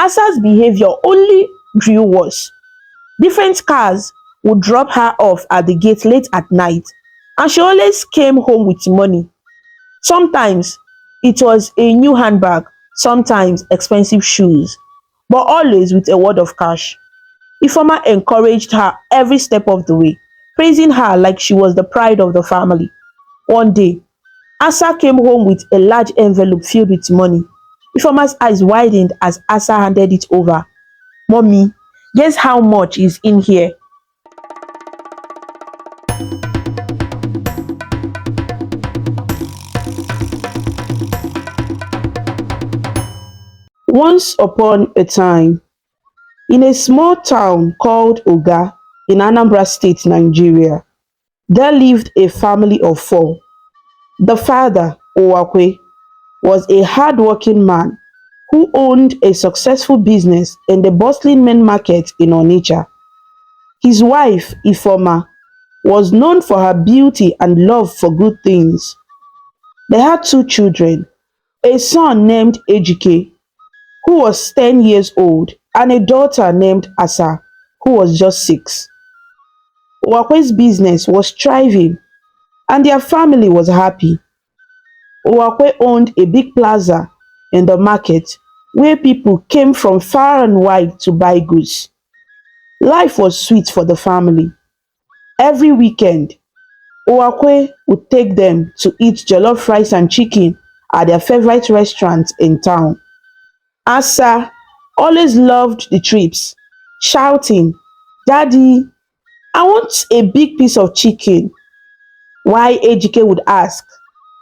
Asa's behavior only grew worse. Different cars would drop her off at the gate late at night, and she always came home with money. Sometimes it was a new handbag, sometimes expensive shoes, but always with a word of cash. Ifeoma encouraged her every step of the way, praising her like she was the pride of the family. One day, Asa came home with a large envelope filled with money. Ifeoma's eyes widened as Asa handed it over. Mommy, guess how much is in here? Once upon a time, in a small town called Oga in Anambra State, Nigeria, there lived a family of four. The father, Owakwe, was a hard-working man who owned a successful business in the bustling main market in Onitsha. His wife, Ifeoma, was known for her beauty and love for good things. They had two children, a son named Ejike, who was 10 years old, and a daughter named Asa, who was just 6. Owakwe's business was thriving, and their family was happy. Owakwe owned a big plaza in the market where people came from far and wide to buy goods. Life was sweet for the family. Every weekend, Owakwe would take them to eat jollof rice and chicken at their favorite restaurant in town. Asa always loved the trips, shouting, "Daddy, I want a big piece of chicken." Why Ejike would ask,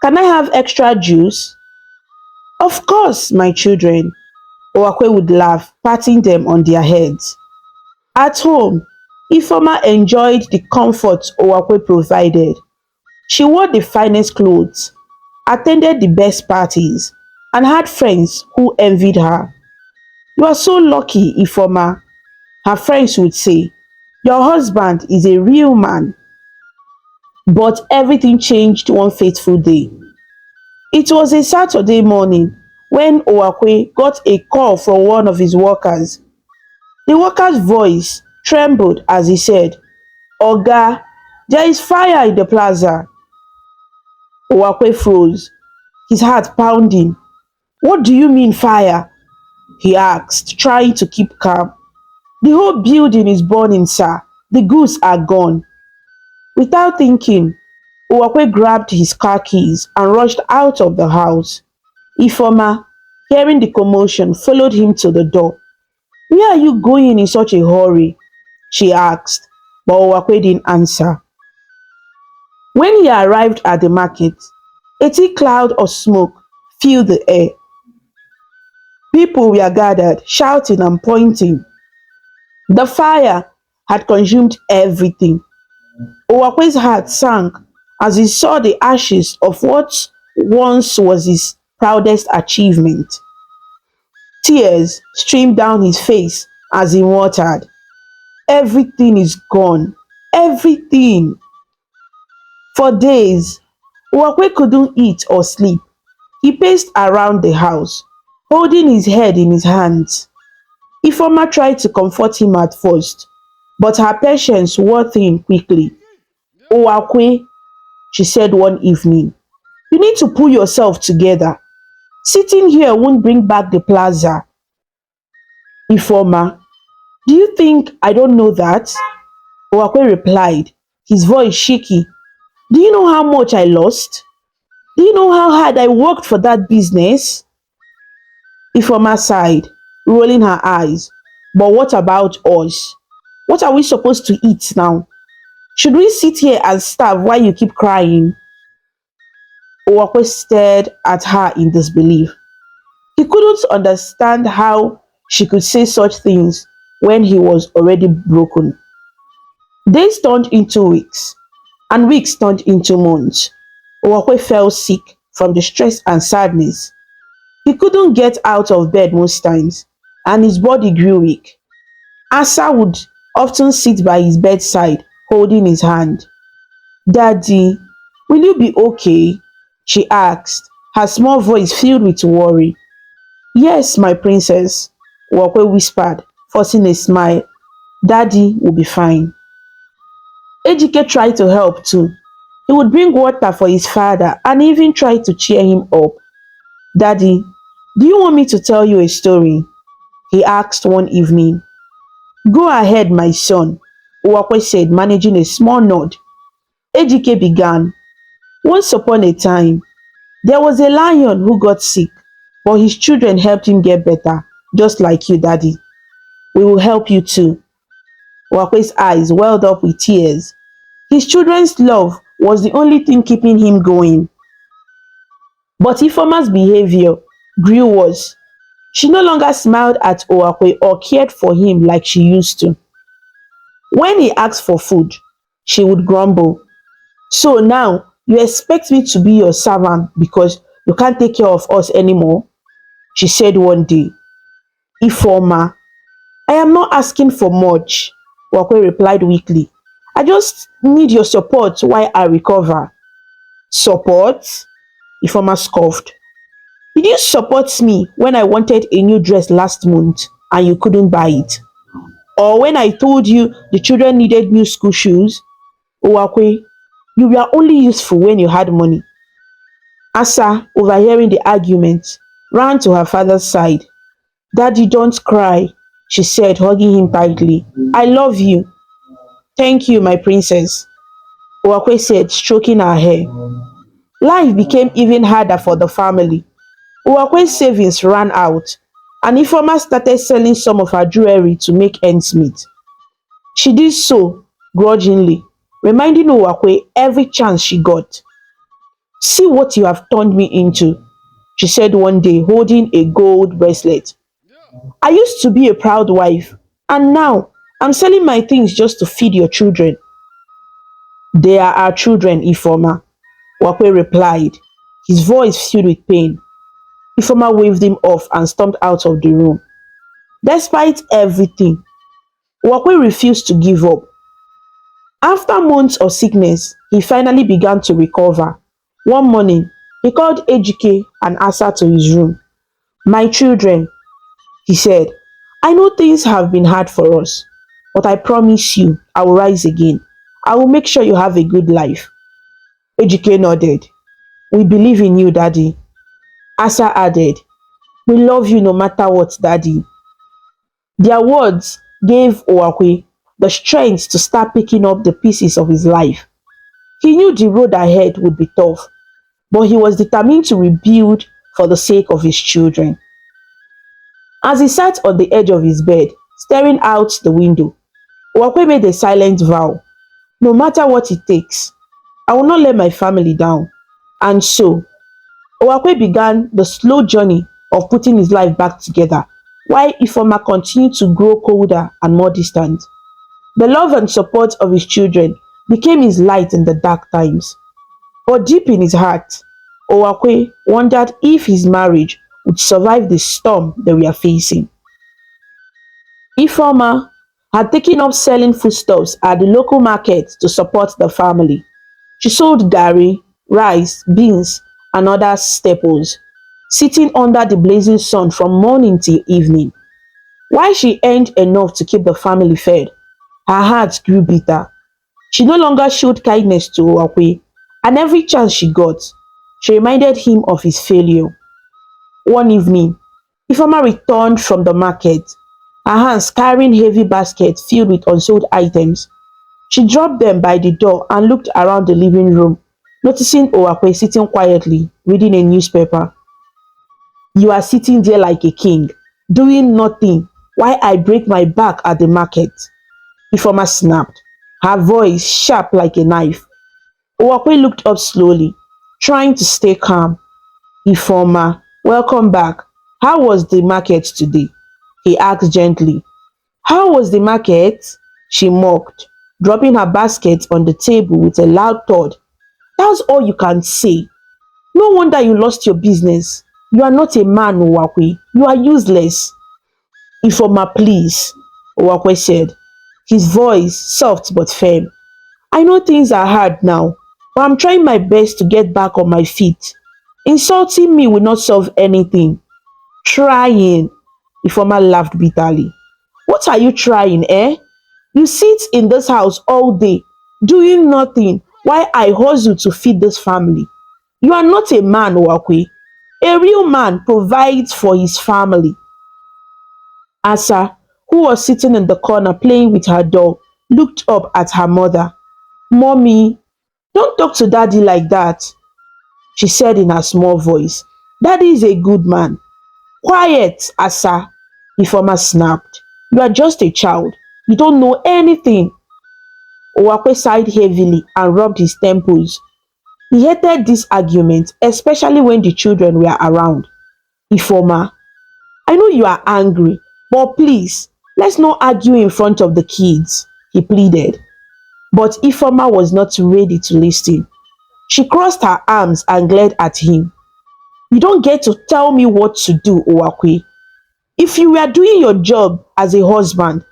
"Can I have extra juice?" "Of course, my children," Owakwe would laugh, patting them on their heads. At home, Ifeoma enjoyed the comfort Owakwe provided. She wore the finest clothes, attended the best parties, and had friends who envied her. "You are so lucky, Ifeoma," her friends would say. "Your husband is a real man." But everything changed one fateful day. It was a Saturday morning when Owakwe got a call from one of his workers. The worker's voice trembled as he said, "Oga, there is fire in the plaza." Owakwe froze, his heart pounding. "What do you mean fire?" he asked, trying to keep calm. "The whole building is burning, sir. The goods are gone." Without thinking, Owakwe grabbed his car keys and rushed out of the house. Ifeoma, hearing the commotion, followed him to the door. "Where are you going in such a hurry?" she asked, but Owakwe didn't answer. When he arrived at the market, a thick cloud of smoke filled the air. People were gathered, shouting and pointing. The fire had consumed everything. Owakwe's heart sank as he saw the ashes of what once was his proudest achievement. Tears streamed down his face as he muttered, "Everything is gone. Everything." For days, Owakwe couldn't eat or sleep. He paced around the house, holding his head in his hands. Ifeoma tried to comfort him at first, but her patience wore thin quickly. "Owakwe," she said one evening, "you need to pull yourself together. Sitting here won't bring back the plaza." "Ifeoma, do you think I don't know that?" Owakwe replied, his voice shaky. "Do you know how much I lost? Do you know how hard I worked for that business?" Ifeoma sighed, rolling her eyes. "But what about us? What are we supposed to eat now? Should we sit here and starve while you keep crying?" Owakwe stared at her in disbelief. He couldn't understand how she could say such things when he was already broken. Days turned into weeks, and weeks turned into months. Owakwe fell sick from the stress and sadness. He couldn't get out of bed most times, and his body grew weak. Asa would often sit by his bedside, holding his hand. "Daddy, will you be okay?" she asked, her small voice filled with worry. "Yes, my princess. Wakwe whispered, forcing a smile. Daddy will be fine. Ejike tried to help too. He would bring water for his father and even try to cheer him up. Daddy, do you want me to tell you a story? He asked one evening. Go ahead, my son, Uwakwe said, managing a small nod. Ejike began. Once upon a time, there was a lion who got sick, but his children helped him get better, just like you, Daddy. We will help you too. Uwakwe's eyes welled up with tears. His children's love was the only thing keeping him going. But Ifoma's behavior grew worse. She no longer smiled at Uwakwe or cared for him like she used to. When he asked for food, she would grumble. So now you expect me to be your servant because you can't take care of us anymore? She said one day. Ifoma, I am not asking for much, Wakwe replied weakly. I just need your support while I recover. Support? Ifoma scoffed. Did you support me when I wanted a new dress last month and you couldn't buy it? Or when I told you the children needed new school shoes? Owakwe, you were only useful when you had money. Asa, overhearing the argument, ran to her father's side. Daddy, don't cry, she said, hugging him tightly. I love you. Thank you, my princess, Owakwe said, stroking her hair. Life became even harder for the family. Owakwe's savings ran out, and Ifeoma started selling some of her jewelry to make ends meet. She did so grudgingly, reminding Owakwe every chance she got. See what you have turned me into, she said one day, holding a gold bracelet. I used to be a proud wife, and now I'm selling my things just to feed your children. They are our children, Ifeoma, Owakwe replied, his voice filled with pain. Ifeoma waved him off and stormed out of the room. Despite everything, Owakwe refused to give up. After months of sickness, he finally began to recover. One morning, he called Ejike and Asa to his room. My children, he said, I know things have been hard for us, but I promise you I will rise again. I will make sure you have a good life. Ejike nodded. We believe in you, Daddy. Asa added, we love you no matter what, Daddy. Their words gave Owakwe the strength to start picking up the pieces of his life. He knew the road ahead would be tough, but he was determined to rebuild for the sake of his children. As he sat on the edge of his bed, staring out the window, Owakwe made a silent vow. No matter what it takes, I will not let my family down. And so, Owakwe began the slow journey of putting his life back together, while Ifeoma continued to grow colder and more distant. The love and support of his children became his light in the dark times. But deep in his heart, Owakwe wondered if his marriage would survive the storm they were facing. Ifeoma had taken up selling foodstuffs at the local market to support the family. She sold garri, rice, beans, and other staples, sitting under the blazing sun from morning till evening. While she earned enough to keep the family fed, her heart grew bitter. She no longer showed kindness to Owakwe, and every chance she got, she reminded him of his failure. One evening, Ifeoma returned from the market, her hands carrying heavy baskets filled with unsold items. She dropped them by the door and looked around the living room, noticing Owakwe sitting quietly, reading a newspaper. You are sitting there like a king, doing nothing, while I break my back at the market, Ifeoma snapped, her voice sharp like a knife. Owakwe looked up slowly, trying to stay calm. Ifeoma, welcome back. How was the market today? He asked gently. How was the market? She mocked, dropping her basket on the table with a loud thud. That's all you can say. No wonder you lost your business. You are not a man, Owakwe. You are useless. Ifeoma, please, Owakwe said, his voice soft but firm. I know things are hard now, but I'm trying my best to get back on my feet. Insulting me will not solve anything. Trying, Ifoma laughed bitterly. What are you trying, eh? You sit in this house all day, doing nothing, while I hustle to feed this family. You are not a man, Wakwe. A real man provides for his family. Asa, who was sitting in the corner playing with her doll, looked up at her mother. Mommy, don't talk to daddy like that, she said in her small voice. Daddy is a good man. Quiet, Asa, Ifoma snapped. You are just a child. You don't know anything. Owakwe sighed heavily and rubbed his temples. He hated this argument, especially when the children were around. Ifoma, I know you are angry, but please, let's not argue in front of the kids, he pleaded. But Ifoma was not ready to listen. She crossed her arms and glared at him. You don't get to tell me what to do, Owakwe. If you were doing your job as a husband,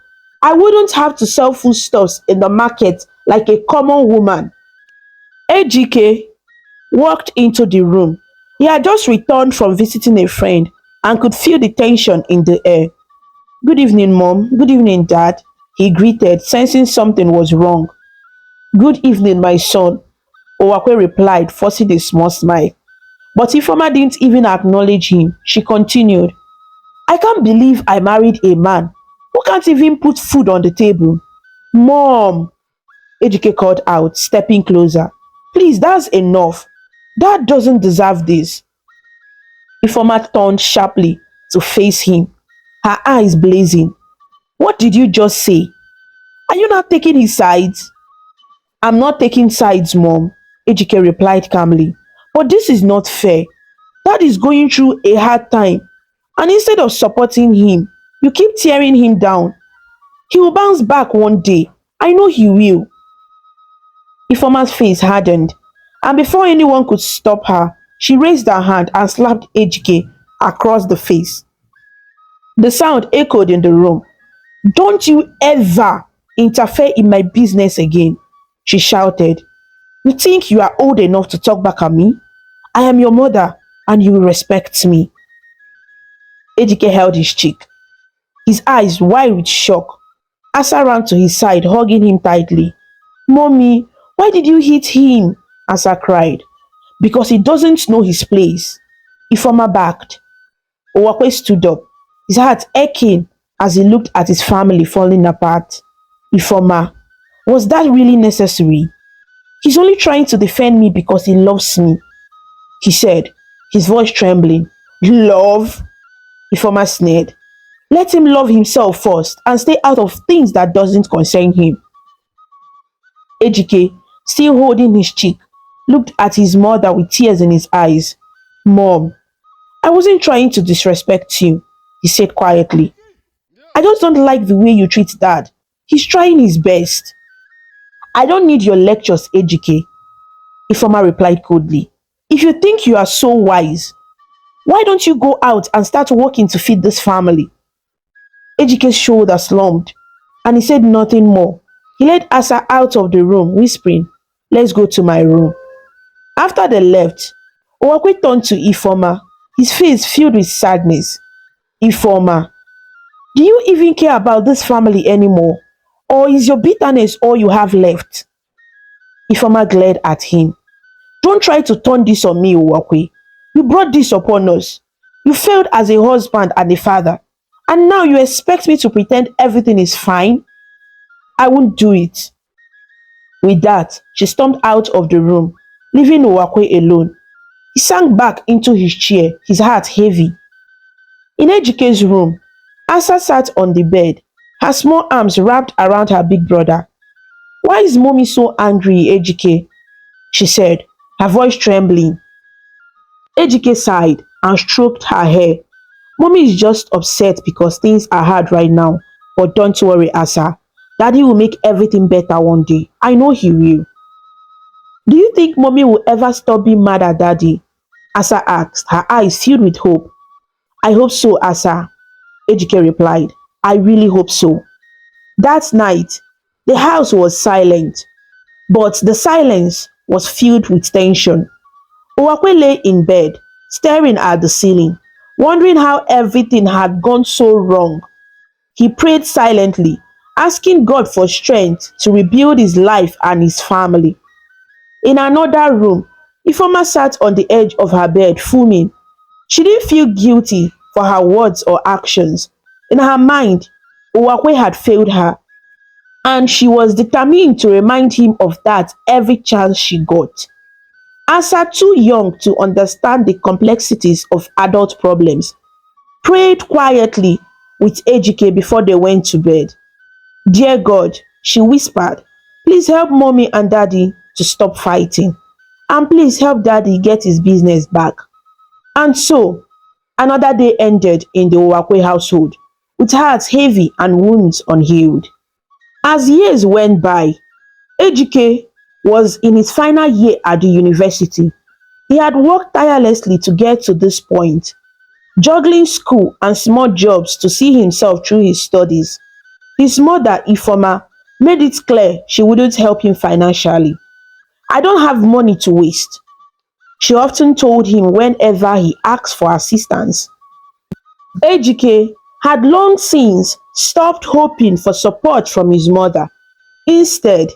I wouldn't have to sell foodstuffs in the market like a common woman. Ejike walked into the room. He had just returned from visiting a friend and could feel the tension in the air. Good evening, Mom. Good evening, Dad, he greeted, sensing something was wrong. Good evening, my son, Owakwe replied, forcing a small smile. But Ifoma didn't even acknowledge him. She continued, I can't believe I married a man who can't even put food on the table. Mom, Ejike called out, stepping closer. Please, that's enough. Dad doesn't deserve this. Ifoma turned sharply to face him, her eyes blazing. What did you just say? Are you not taking his sides? I'm not taking sides, Mom, Ejike replied calmly. But this is not fair. Dad is going through a hard time. And instead of supporting him, you keep tearing him down. He will bounce back one day. I know he will. Ifoma's face hardened, and before anyone could stop her, she raised her hand and slapped Ejike across the face. The sound echoed in the room. Don't you ever interfere in my business again, she shouted. You think you are old enough to talk back at me? I am your mother and you will respect me. Ejike held his cheek, his eyes wide with shock. Asa ran to his side, hugging him tightly. Mommy, why did you hit him? Asa cried. Because he doesn't know his place. Ifoma backed. Owakwe stood up, his heart aching as he looked at his family falling apart. Ifoma, was that really necessary? He's only trying to defend me because he loves me, he said, his voice trembling. Love? Ifoma sneered. Let him love himself first and stay out of things that doesn't concern him. Ejike, still holding his cheek, looked at his mother with tears in his eyes. Mom, I wasn't trying to disrespect you, he said quietly. I just don't like the way you treat Dad. He's trying his best. I don't need your lectures, Ejike, Ifoma replied coldly. If you think you are so wise, why don't you go out and start working to feed this family? Ejike's shoulder slumped, and he said nothing more. He led Asa out of the room, whispering, Let's go to my room. After they left, Owakwe turned to Ifoma, his face filled with sadness. Ifoma, do you even care about this family anymore? Or is your bitterness all you have left? Ifoma glared at him. Don't try to turn this on me, Owakwe. You brought this upon us. You failed as a husband and a father. And now you expect me to pretend everything is fine? I won't do it. With that, she stormed out of the room, leaving Owakwe alone. He sank back into his chair, his heart heavy. In Ejike's room, Asa sat on the bed, her small arms wrapped around her big brother. Why is mommy so angry, Ejike? She said, her voice trembling. Ejike sighed and stroked her hair. Mommy is just upset because things are hard right now. But don't worry, Asa. Daddy will make everything better one day. I know he will. Do you think mommy will ever stop being mad at daddy? Asa asked, her eyes filled with hope. I hope so, Asa, Ejike replied. I really hope so. That night, the house was silent, but the silence was filled with tension. Owakwe lay in bed, staring at the ceiling, Wondering how everything had gone so wrong, he prayed silently, asking God for strength to rebuild his life and his family. In another room, Ifeoma sat on the edge of her bed, fuming. She didn't feel guilty for her words or actions. In her mind, Uwakwe had failed her, and she was determined to remind him of that every chance she got. Asa, too young to understand the complexities of adult problems, prayed quietly with Ejike before they went to bed. Dear God, she whispered, please help mommy and daddy to stop fighting. And please help daddy get his business back. And so, another day ended in the Owakwe household, with hearts heavy and wounds unhealed. As years went by, Ejike was in his final year at the university. He had worked tirelessly to get to this point, juggling school and small jobs to see himself through his studies. His mother, Ifoma, made it clear she wouldn't help him financially. I don't have money to waste, she often told him whenever he asked for assistance. Ejike had long since stopped hoping for support from his mother. Instead,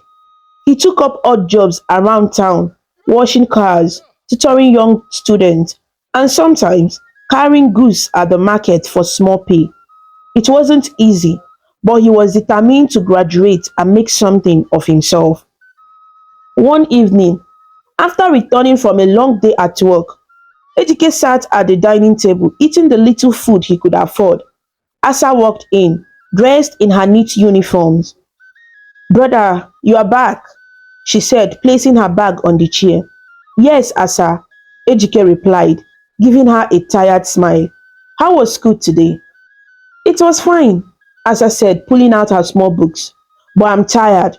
he took up odd jobs around town, washing cars, tutoring young students, and sometimes carrying goods at the market for small pay. It wasn't easy, but he was determined to graduate and make something of himself. One evening, after returning from a long day at work, Ejike sat at the dining table eating the little food he could afford. Asa walked in, dressed in her neat uniforms. Brother, you are back, she said, placing her bag on the chair. Yes, Asa, Ejike replied, giving her a tired smile. How was school today? It was fine, Asa said, pulling out her small books. But I'm tired.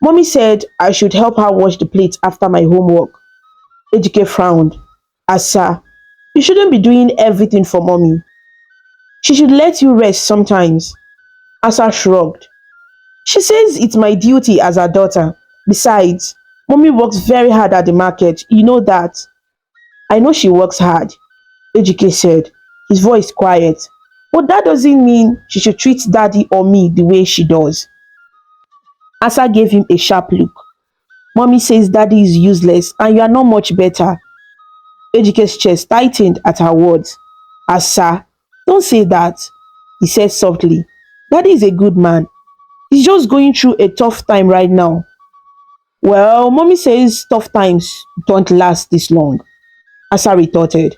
Mommy said I should help her wash the plates after my homework. Ejike frowned. Asa, you shouldn't be doing everything for mommy. She should let you rest sometimes. Asa shrugged. She says it's my duty as her daughter. Besides, mommy works very hard at the market. You know that. I know she works hard, Ejike said, his voice quiet. But that doesn't mean she should treat daddy or me the way she does. Asa gave him a sharp look. Mommy says daddy is useless and you are not much better. Ejike's chest tightened at her words. Asa, don't say that, he said softly. Daddy is a good man. He's just going through a tough time right now. Well, mommy says tough times don't last this long, Asa retorted.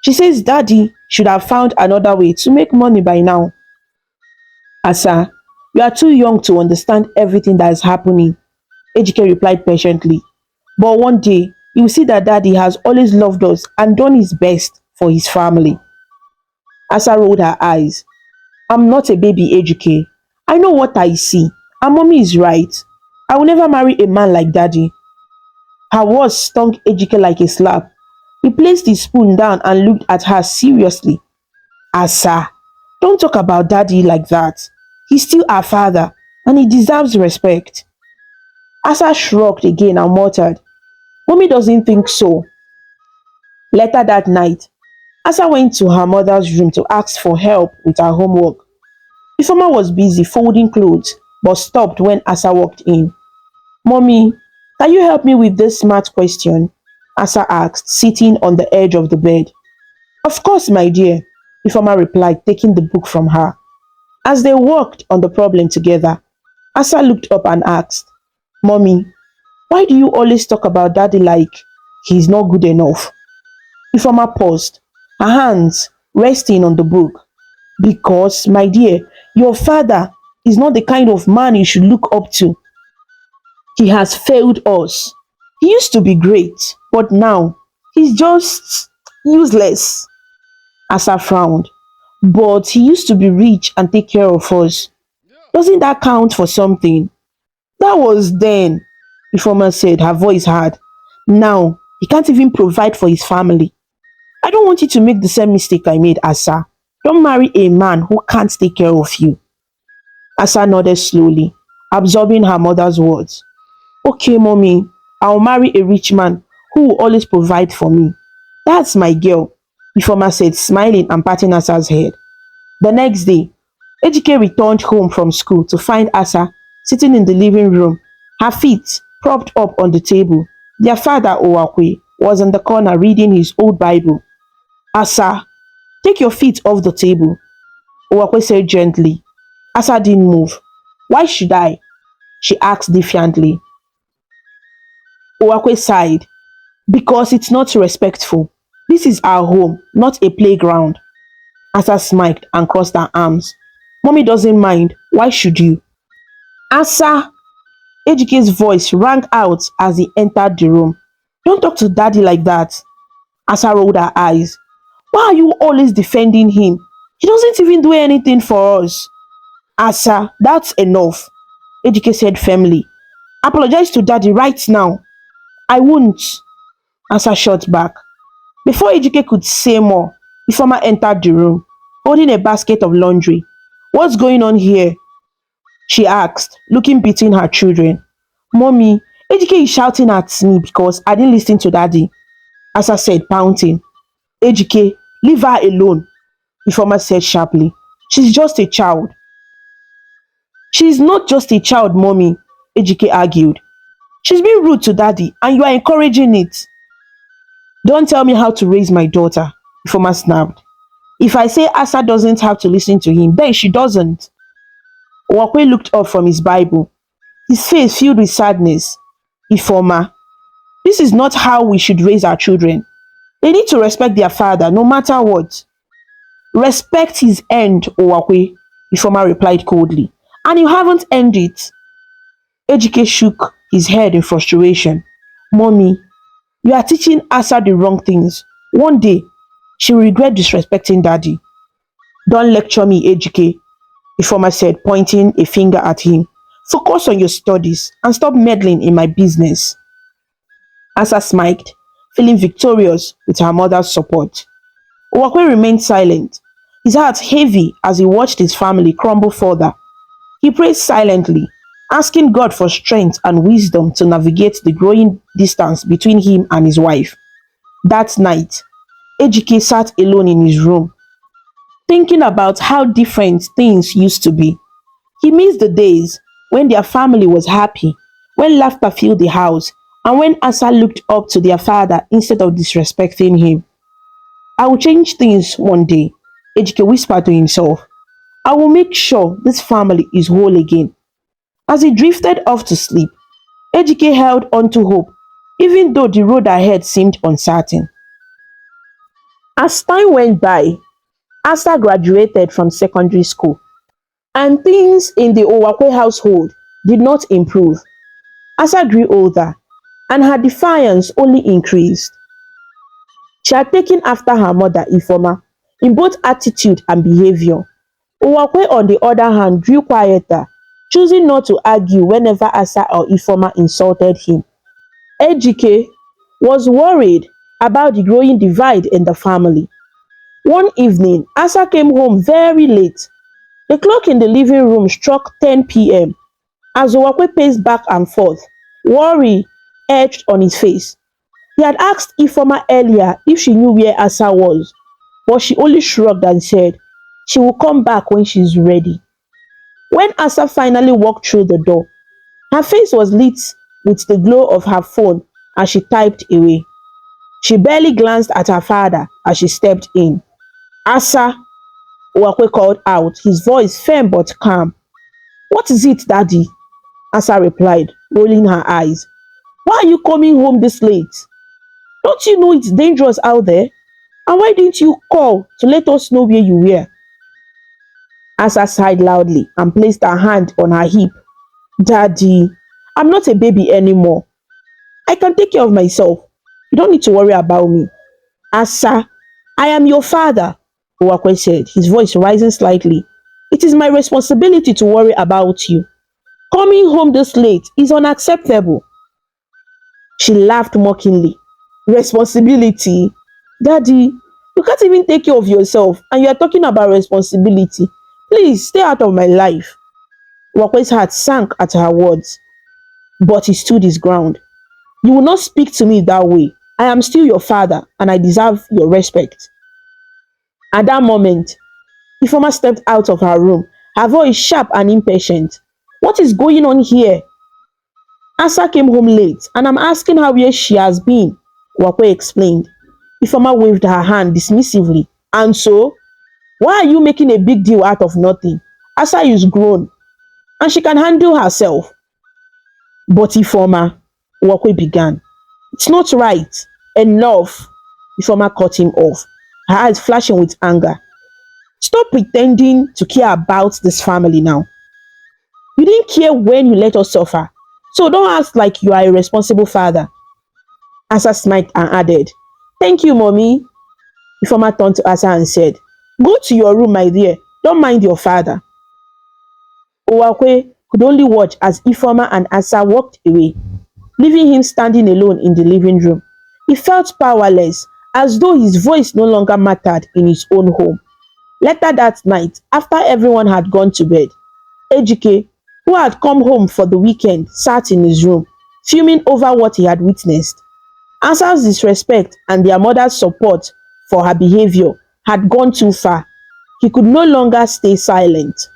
She says daddy should have found another way to make money by now. Asa, you are too young to understand everything that is happening, Ejike replied patiently. But one day, you will see that daddy has always loved us and done his best for his family. Asa rolled her eyes. I'm not a baby, Ejike. I know what I see. And mommy is right. I will never marry a man like daddy. Her words stung Ejike like a slap. He placed his spoon down and looked at her seriously. Asa, don't talk about daddy like that. He's still our father and he deserves respect. Asa shrugged again and muttered, Mommy doesn't think so. Later that night, Asa went to her mother's room to ask for help with her homework. Ifeoma was busy folding clothes but stopped when Asa walked in. Mommy, can you help me with this math question? Asa asked, sitting on the edge of the bed. Of course, my dear, Ifeoma replied, taking the book from her. As they worked on the problem together, Asa looked up and asked, Mommy, why do you always talk about daddy like he's not good enough? Ifeoma paused, her hands resting on the book. Because, my dear, your father is not the kind of man you should look up to. He has failed us. He used to be great, but now he's just useless. Asa frowned. But he used to be rich and take care of us. Doesn't that count for something? That was then, Ifeoma said, her voice hard. Now, he can't even provide for his family. I don't want you to make the same mistake I made, Asa. Don't marry a man who can't take care of you. Asa nodded slowly, absorbing her mother's words. Okay, mommy, I'll marry a rich man who will always provide for me. That's my girl. Ifoma said, smiling and patting Asa's head. The next day, Ejike returned home from school to find Asa sitting in the living room, her feet propped up on the table. Their father, Owakwe, was in the corner reading his old Bible. Asa, take your feet off the table, Owakwe said gently. Asa didn't move. Why should I? She asked defiantly. Owakwe sighed. Because it's not respectful. This is our home, not a playground. Asa smiled and crossed her arms. Mommy doesn't mind. Why should you? Asa! Ejike's voice rang out as he entered the room. Don't talk to daddy like that. Asa rolled her eyes. Why are you always defending him? He doesn't even do anything for us. Asa, that's enough. Ejike said firmly. Apologize to daddy right now. I won't. Asa shot back. Before Ejike could say more, Ifeoma entered the room, holding a basket of laundry. What's going on here? She asked, looking between her children. Mommy, Ejike is shouting at me because I didn't listen to daddy. Asa said, pouting. Ejike, leave her alone, Ifeoma said sharply. She's just a child. She's not just a child, mommy, Ejike argued. She's being rude to daddy and you are encouraging it. Don't tell me how to raise my daughter, Ifeoma snapped. If I say Asa doesn't have to listen to him, then she doesn't. Owakwe looked up from his Bible, his face filled with sadness. Ifeoma, this is not how we should raise our children. They need to respect their father no matter what. Respect his end, Owakwe, Ifeoma replied coldly. And you haven't earned it. Ejike shook his head in frustration. Mommy, you are teaching Asa the wrong things. One day, she will regret disrespecting daddy. Don't lecture me, Ejike, Ifeoma said, pointing a finger at him. Focus on your studies and stop meddling in my business. Asa smiled, feeling victorious with her mother's support. Owakwe remained silent, his heart heavy as he watched his family crumble further. He prayed silently, asking God for strength and wisdom to navigate the growing distance between him and his wife. That night, Ejike sat alone in his room, thinking about how different things used to be. He missed the days when their family was happy, when laughter filled the house, and when Asa looked up to their father instead of disrespecting him. I will change things one day, Ejike whispered to himself. I will make sure this family is whole again. As he drifted off to sleep, Ejike held on to hope, even though the road ahead seemed uncertain. As time went by, Asa graduated from secondary school, and things in the Owakwe household did not improve. Asa grew older, and her defiance only increased. She had taken after her mother, Ifeoma, in both attitude and behavior. Owakwe, on the other hand, grew quieter, choosing not to argue whenever Asa or Ifeoma insulted him. Ejike was worried about the growing divide in the family. One evening, Asa came home very late. The clock in the living room struck 10 p.m. As Owakwe paced back and forth, worry etched on his face. He had asked Ifeoma earlier if she knew where Asa was, but she only shrugged and said she will come back when she's ready. When Asa finally walked through the door, her face was lit with the glow of her phone as she typed away. She barely glanced at her father as she stepped in. Asa, Owakwe called out, his voice firm but calm. What is it, Daddy? Asa replied, rolling her eyes. Why are you coming home this late? Don't you know it's dangerous out there? And why didn't you call to let us know where you were? Asa sighed loudly and placed her hand on her hip. Daddy, I'm not a baby anymore. I can take care of myself. You don't need to worry about me. Asa, I am your father, Owakwe said, his voice rising slightly. It is my responsibility to worry about you. Coming home this late is unacceptable. She laughed mockingly. Responsibility? Daddy, you can't even take care of yourself and you are talking about responsibility. Please stay out of my life. Owakwe's heart sank at her words, but he stood his ground. You will not speak to me that way. I am still your father and I deserve your respect. At that moment, Ifeoma stepped out of her room, her voice sharp and impatient. What is going on here? Asa came home late and I'm asking her where she has been, Wakwe explained. Ifeoma waved her hand dismissively. And so, why are you making a big deal out of nothing? Asa is grown and she can handle herself. But Ifeoma, Wakwe began. It's not right. Enough. Ifeoma cut him off, her eyes flashing with anger. Stop pretending to care about this family now. You didn't care when you let us suffer. So don't act like you are a responsible father. Asa smiled and added, Thank you, mommy. Ifeoma turned to Asa and said, Go to your room, my dear. Don't mind your father. Owakwe could only watch as Ifeoma and Asa walked away, leaving him standing alone in the living room. He felt powerless, as though his voice no longer mattered in his own home. Later that night, after everyone had gone to bed, Ejike, who had come home for the weekend, sat in his room, fuming over what he had witnessed. Asa's disrespect and their mother's support for her behavior had gone too far. He could no longer stay silent.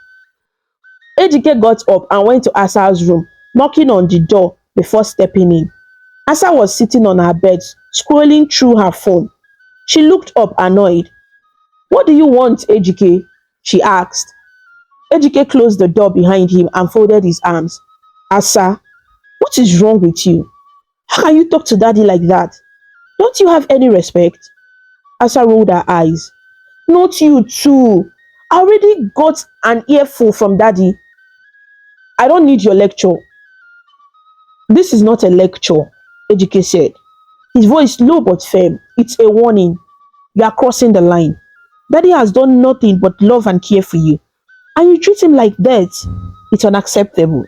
Ejike got up and went to Asa's room, knocking on the door before stepping in. Asa was sitting on her bed, scrolling through her phone. She looked up annoyed. What do you want, Ejike? She asked. Ejike closed the door behind him and folded his arms. Asa, what is wrong with you? How can you talk to daddy like that? Don't you have any respect? Asa rolled her eyes. Not you too. I already got an earful from daddy. I don't need your lecture. This is not a lecture, Ejike said. His voice low but firm. It's a warning. You are crossing the line. Daddy has done nothing but love and care for you. And you treat him like that. It's unacceptable.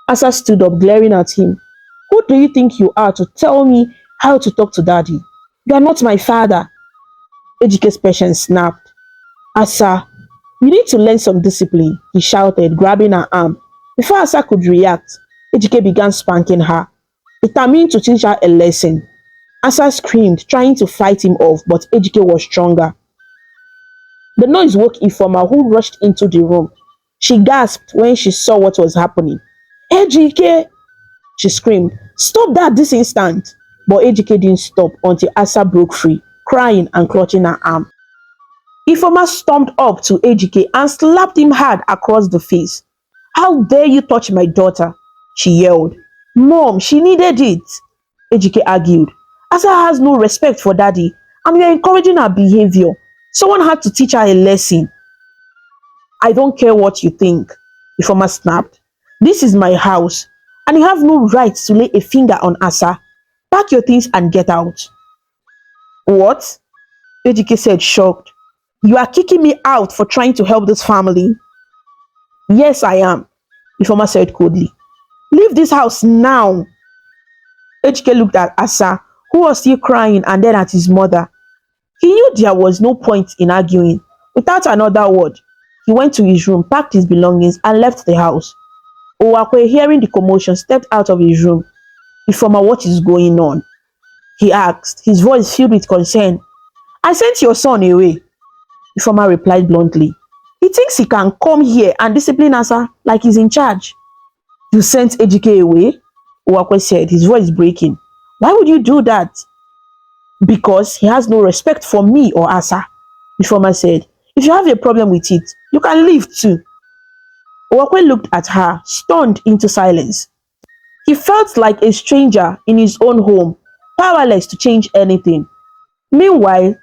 Asa stood up, glaring at him. Who do you think you are to tell me how to talk to daddy? You are not my father. Ejike's patience snapped. Asa, you need to learn some discipline, he shouted, grabbing her arm. Before Asa could react, Ejike began spanking her, determined to teach her a lesson. Asa screamed, trying to fight him off, but Ejike was stronger. The noise woke Ifeoma, who rushed into the room. She gasped when she saw what was happening. Ejike! She screamed. Stop that this instant! But Ejike didn't stop until Asa broke free, crying and clutching her arm. Ifeoma stormed up to Ejike and slapped him hard across the face. How dare you touch my daughter? She yelled. Mom, she needed it, Ejike argued. Asa has no respect for daddy and you're encouraging her behavior. Someone had to teach her a lesson. I don't care what you think, Ifeoma snapped. This is my house, and you have no right to lay a finger on Asa. Pack your things and get out. What? Ejike said, shocked. You are kicking me out for trying to help this family? Yes, I am, Ifeoma said coldly. Leave this house now. Ejike looked at Asa, who was still crying, and then at his mother. He knew there was no point in arguing. Without another word, he went to his room, packed his belongings, and left the house. Owakwe, hearing the commotion, stepped out of his room. Ifeoma, what is going on? He asked, his voice filled with concern. I sent your son away, Ifeoma replied bluntly. He thinks he can come here and discipline Asa like he's in charge. You sent Ejike away? Owakwe said, his voice breaking. Why would you do that? Because he has no respect for me or Asa, Ifeoma said. If you have a problem with it, you can leave too. Owakwe looked at her, stunned into silence. He felt like a stranger in his own home, powerless to change anything. Meanwhile,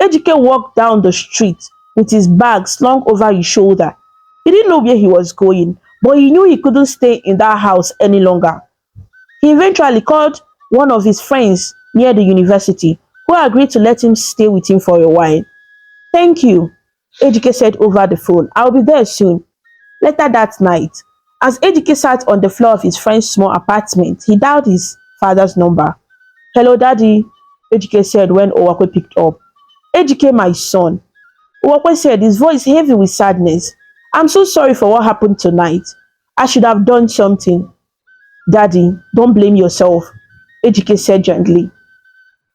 Ejike walked down the street with his bag slung over his shoulder. He didn't know where he was going, but he knew he couldn't stay in that house any longer. He eventually called one of his friends near the university, who agreed to let him stay with him for a while. Thank you, Ejike said over the phone. I'll be there soon. Later that night, as Ejike sat on the floor of his friend's small apartment, he dialed his father's number. Hello, Daddy, Ejike said when Owakwe picked up. Ejike, my son. Owakwe said, his voice heavy with sadness. I'm so sorry for what happened tonight. I should have done something. Daddy, don't blame yourself, Ejike said gently.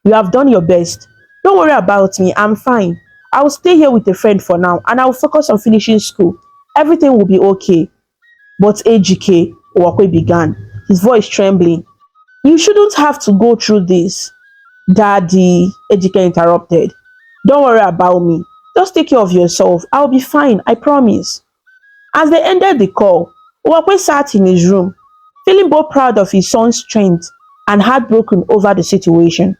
You have done your best. Don't worry about me, I'm fine. I will stay here with a friend for now and I will focus on finishing school. Everything will be okay. But Ejike, Owakwe began, his voice trembling. You shouldn't have to go through this, Daddy, Ejike interrupted. Don't worry about me. Just take care of yourself. I'll be fine, I promise. As they ended the call, Owakwe sat in his room, feeling both proud of his son's strength and heartbroken over the situation.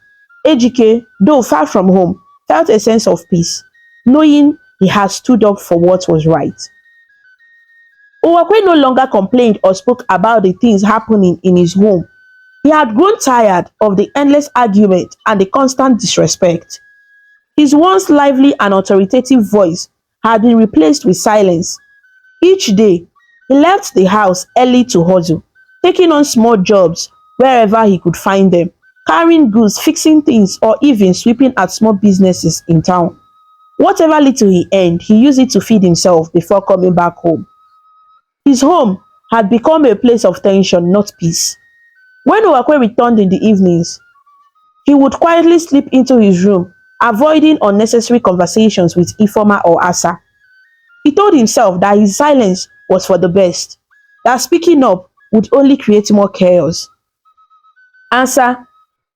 Ejike, though far from home, felt a sense of peace, knowing he had stood up for what was right. Owakwe no longer complained or spoke about the things happening in his home. He had grown tired of the endless argument and the constant disrespect. His once lively and authoritative voice had been replaced with silence. Each day, he left the house early to hustle, taking on small jobs wherever he could find them, carrying goods, fixing things, or even sweeping at small businesses in town. Whatever little he earned, he used it to feed himself before coming back home. His home had become a place of tension, not peace. When Owakwe returned in the evenings, he would quietly slip into his room, avoiding unnecessary conversations with Ifoma or Asa. He told himself that his silence was for the best, that speaking up would only create more chaos. Asa,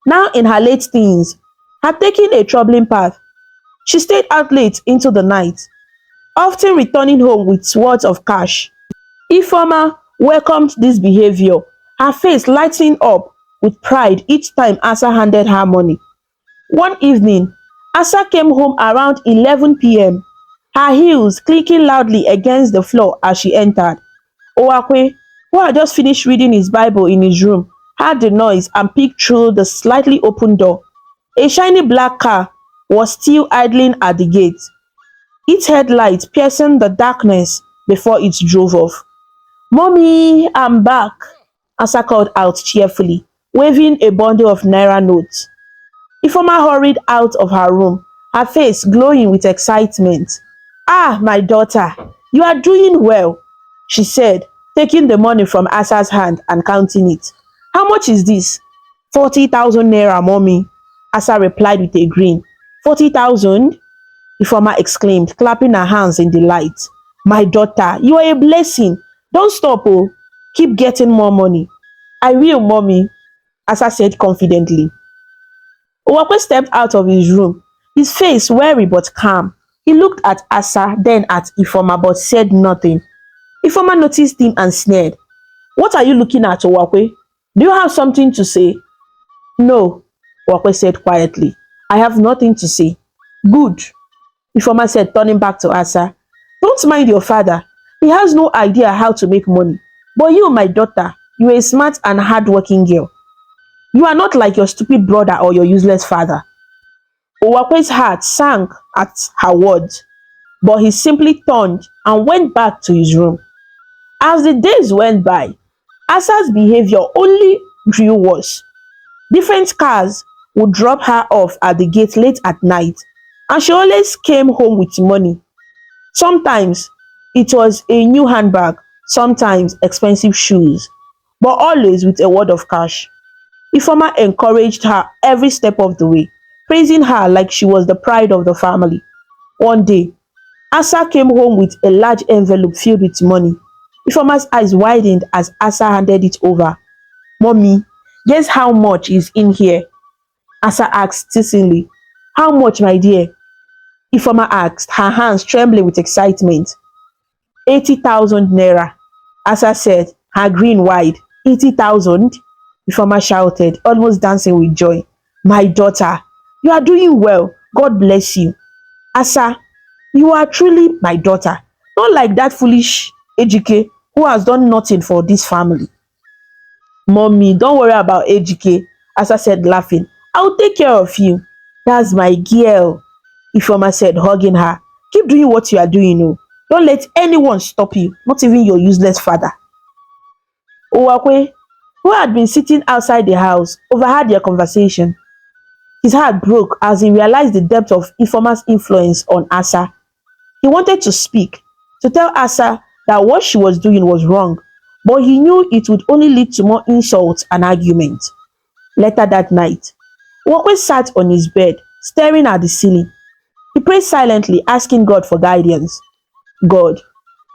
now in her late teens, had taken a troubling path. She stayed out late into the night, often returning home with words of cash. Ifoma welcomed this behavior, her face lighting up with pride each time Asa handed her money. One evening, Asa came home around 11 p.m., her heels clicking loudly against the floor as she entered. Owakwe, who had just finished reading his Bible in his room, heard the noise and peeked through the slightly open door. A shiny black car was still idling at the gate, its headlights piercing the darkness before it drove off. Mommy, I'm back, Asa called out cheerfully, waving a bundle of naira notes. Ifoma hurried out of her room, her face glowing with excitement. Ah, my daughter, you are doing well, she said, taking the money from Asa's hand and counting it. How much is this? 40,000 naira, mommy, Asa replied with a grin. 40,000? Ifoma exclaimed, clapping her hands in delight. My daughter, you are a blessing. Don't stop, oh. Keep getting more money. I will, mommy, Asa said confidently. Owakwe stepped out of his room, his face wary but calm. He looked at Asa, then at Ifoma, but said nothing. Ifoma noticed him and sneered. What are you looking at, Owakwe? Do you have something to say? No, Owakwe said quietly. I have nothing to say. Good, Ifoma said, turning back to Asa. Don't mind your father. He has no idea how to make money. But you, my daughter, you are a smart and hard-working girl. You are not like your stupid brother or your useless father. Owakwe's heart sank at her words, but he simply turned and went back to his room. As the days went by, Asa's behavior only grew worse. Different cars would drop her off at the gate late at night, and she always came home with money. Sometimes it was a new handbag, sometimes expensive shoes, but always with a word of cash. Ifoma encouraged her every step of the way, praising her like she was the pride of the family. One day, Asa came home with a large envelope filled with money. Ifoma's eyes widened as Asa handed it over. Mommy, guess how much is in here? Asa asked teasingly. How much, my dear? Ifoma asked, her hands trembling with excitement. 80,000 naira, Asa said, her grin wide. 80,000? Ifoma shouted, almost dancing with joy. My daughter, you are doing well. God bless you. Asa, you are truly my daughter. Not like that foolish Ejike who has done nothing for this family. Mommy, don't worry about Ejike, Asa said, laughing. I'll take care of you. That's my girl, Ifoma said, hugging her. Keep doing what you are doing, oh. Don't let anyone stop you, not even your useless father. Owakwe, who had been sitting outside the house, overheard their conversation. His heart broke as he realized the depth of Ifoma's influence on Asa. He wanted to speak, to tell Asa that what she was doing was wrong, but he knew it would only lead to more insults and arguments. Later that night, Owakwe sat on his bed, staring at the ceiling. He prayed silently, asking God for guidance. God,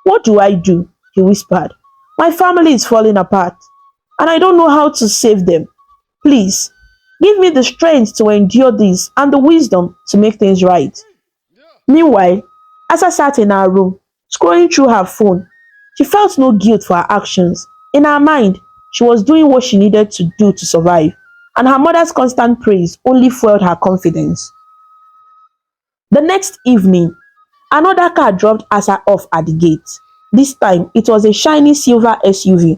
what do I do? He whispered. My family is falling apart, and I don't know how to save them. Please, give me the strength to endure this and the wisdom to make things right. Meanwhile, Asa sat in her room, scrolling through her phone. She felt no guilt for her actions. In her mind, she was doing what she needed to do to survive, and her mother's constant praise only fueled her confidence. The next evening, another car dropped Asa off at the gate. This time, it was a shiny silver SUV.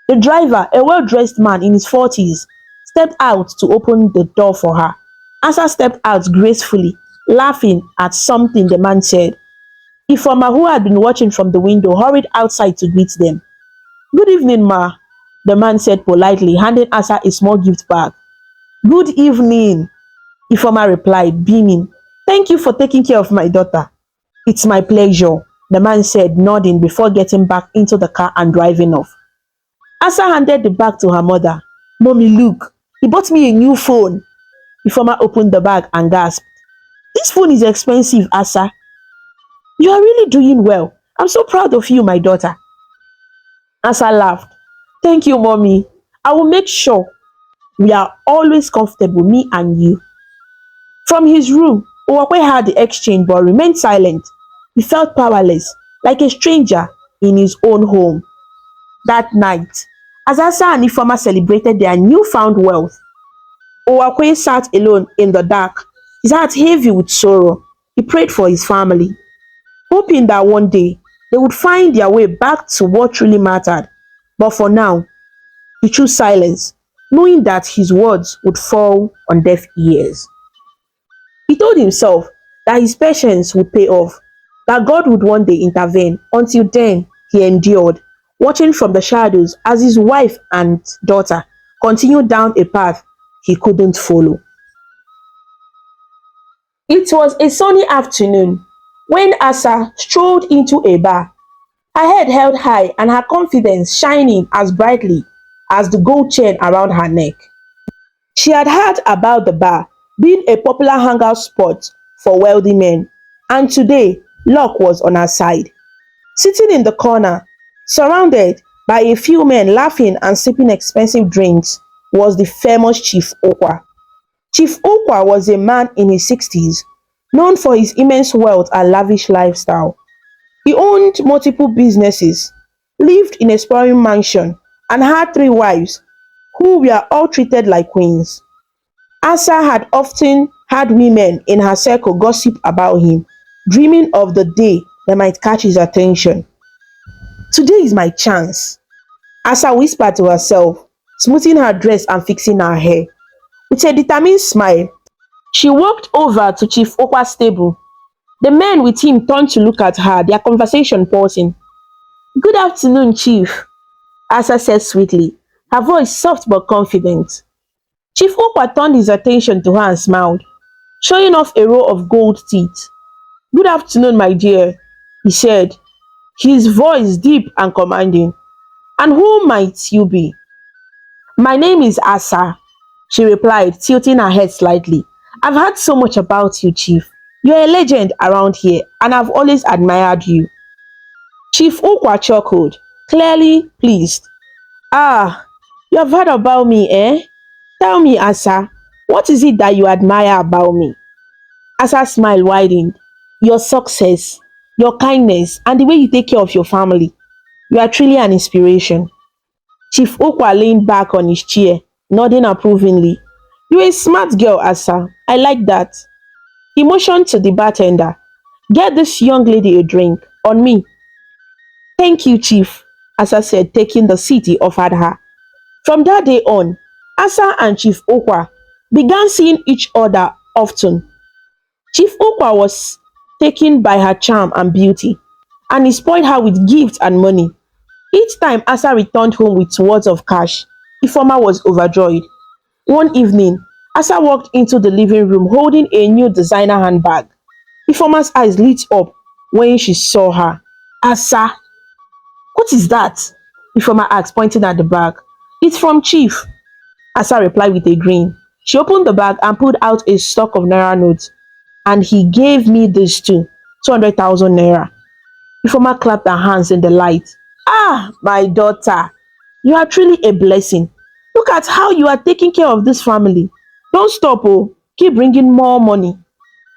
The driver, a well dressed man in his 40s, stepped out to open the door for her. Asa stepped out gracefully, laughing at something the man said. Ifoma, who had been watching from the window, hurried outside to greet them. Good evening, ma, the man said politely, handing Asa a small gift bag. Good evening, Ifoma replied, beaming. Thank you for taking care of my daughter. It's my pleasure, the man said, nodding before getting back into the car and driving off. Asa handed the bag to her mother. Mommy, look, he bought me a new phone. Ifoma opened the bag and gasped. This phone is expensive, Asa. You are really doing well. I'm so proud of you, my daughter. Asa laughed. Thank you, mommy. I will make sure we are always comfortable, me and you. From his room, Uwakwe heard the exchange but remained silent. He felt powerless, like a stranger in his own home. That night, as Asa and Ifoma celebrated their newfound wealth, Uwakwe sat alone in the dark, his heart heavy with sorrow. He prayed for his family, hoping that one day they would find their way back to what truly mattered. But for now, he chose silence, knowing that his words would fall on deaf ears. He told himself that his patience would pay off, that God would one day intervene. Until then, he endured, watching from the shadows as his wife and daughter continued down a path he couldn't follow. It was a sunny afternoon when Asa strolled into a bar, her head held high and her confidence shining as brightly as the gold chain around her neck. She had heard about the bar being a popular hangout spot for wealthy men, and today luck was on her side. Sitting in the corner, surrounded by a few men laughing and sipping expensive drinks, was the famous Chief Okwa. Chief Okwa was a man in his 60s, known for his immense wealth and lavish lifestyle. He owned multiple businesses, lived in a sprawling mansion, and had three wives, who were all treated like queens. Asa had often had women in her circle gossip about him, dreaming of the day they might catch his attention. Today is my chance, Asa whispered to herself, smoothing her dress and fixing her hair. With a determined smile, she walked over to Chief Okwa's table. The men with him turned to look at her, their conversation pausing. Good afternoon, Chief, Asa said sweetly, her voice soft but confident. Chief Okwa turned his attention to her and smiled, showing off a row of gold teeth. Good afternoon, my dear, he said, his voice deep and commanding. And who might you be? My name is Asa, she replied, tilting her head slightly. I've heard so much about you, Chief. You're a legend around here, and I've always admired you. Chief Okwa chuckled, clearly pleased. Ah, you have heard about me, eh? Tell me, Asa, what is it that you admire about me? Asa's smile widened. Your success, your kindness, and the way you take care of your family. You are truly an inspiration. Chief Okwa leaned back on his chair, nodding approvingly. You're a smart girl, Asa. I like that. He motioned to the bartender. Get this young lady a drink. On me. Thank you, Chief, Asa said, taking the seat he offered her. From that day on, Asa and Chief Okwa began seeing each other often. Chief Okwa was taken by her charm and beauty, and he spoiled her with gifts and money. Each time Asa returned home with words of cash, Ifoma was overjoyed. One evening, Asa walked into the living room holding a new designer handbag. Ifoma's eyes lit up when she saw her. Asa, what is that? Ifoma asked, pointing at the bag. It's from Chief, Asa replied with a grin. She opened the bag and pulled out a stock of naira notes. And he gave me this too, 200,000 naira. Ifoma clapped her hands in delight. Ah, my daughter, you are truly a blessing. Look at how you are taking care of this family. Don't stop, oh. Keep bringing more money.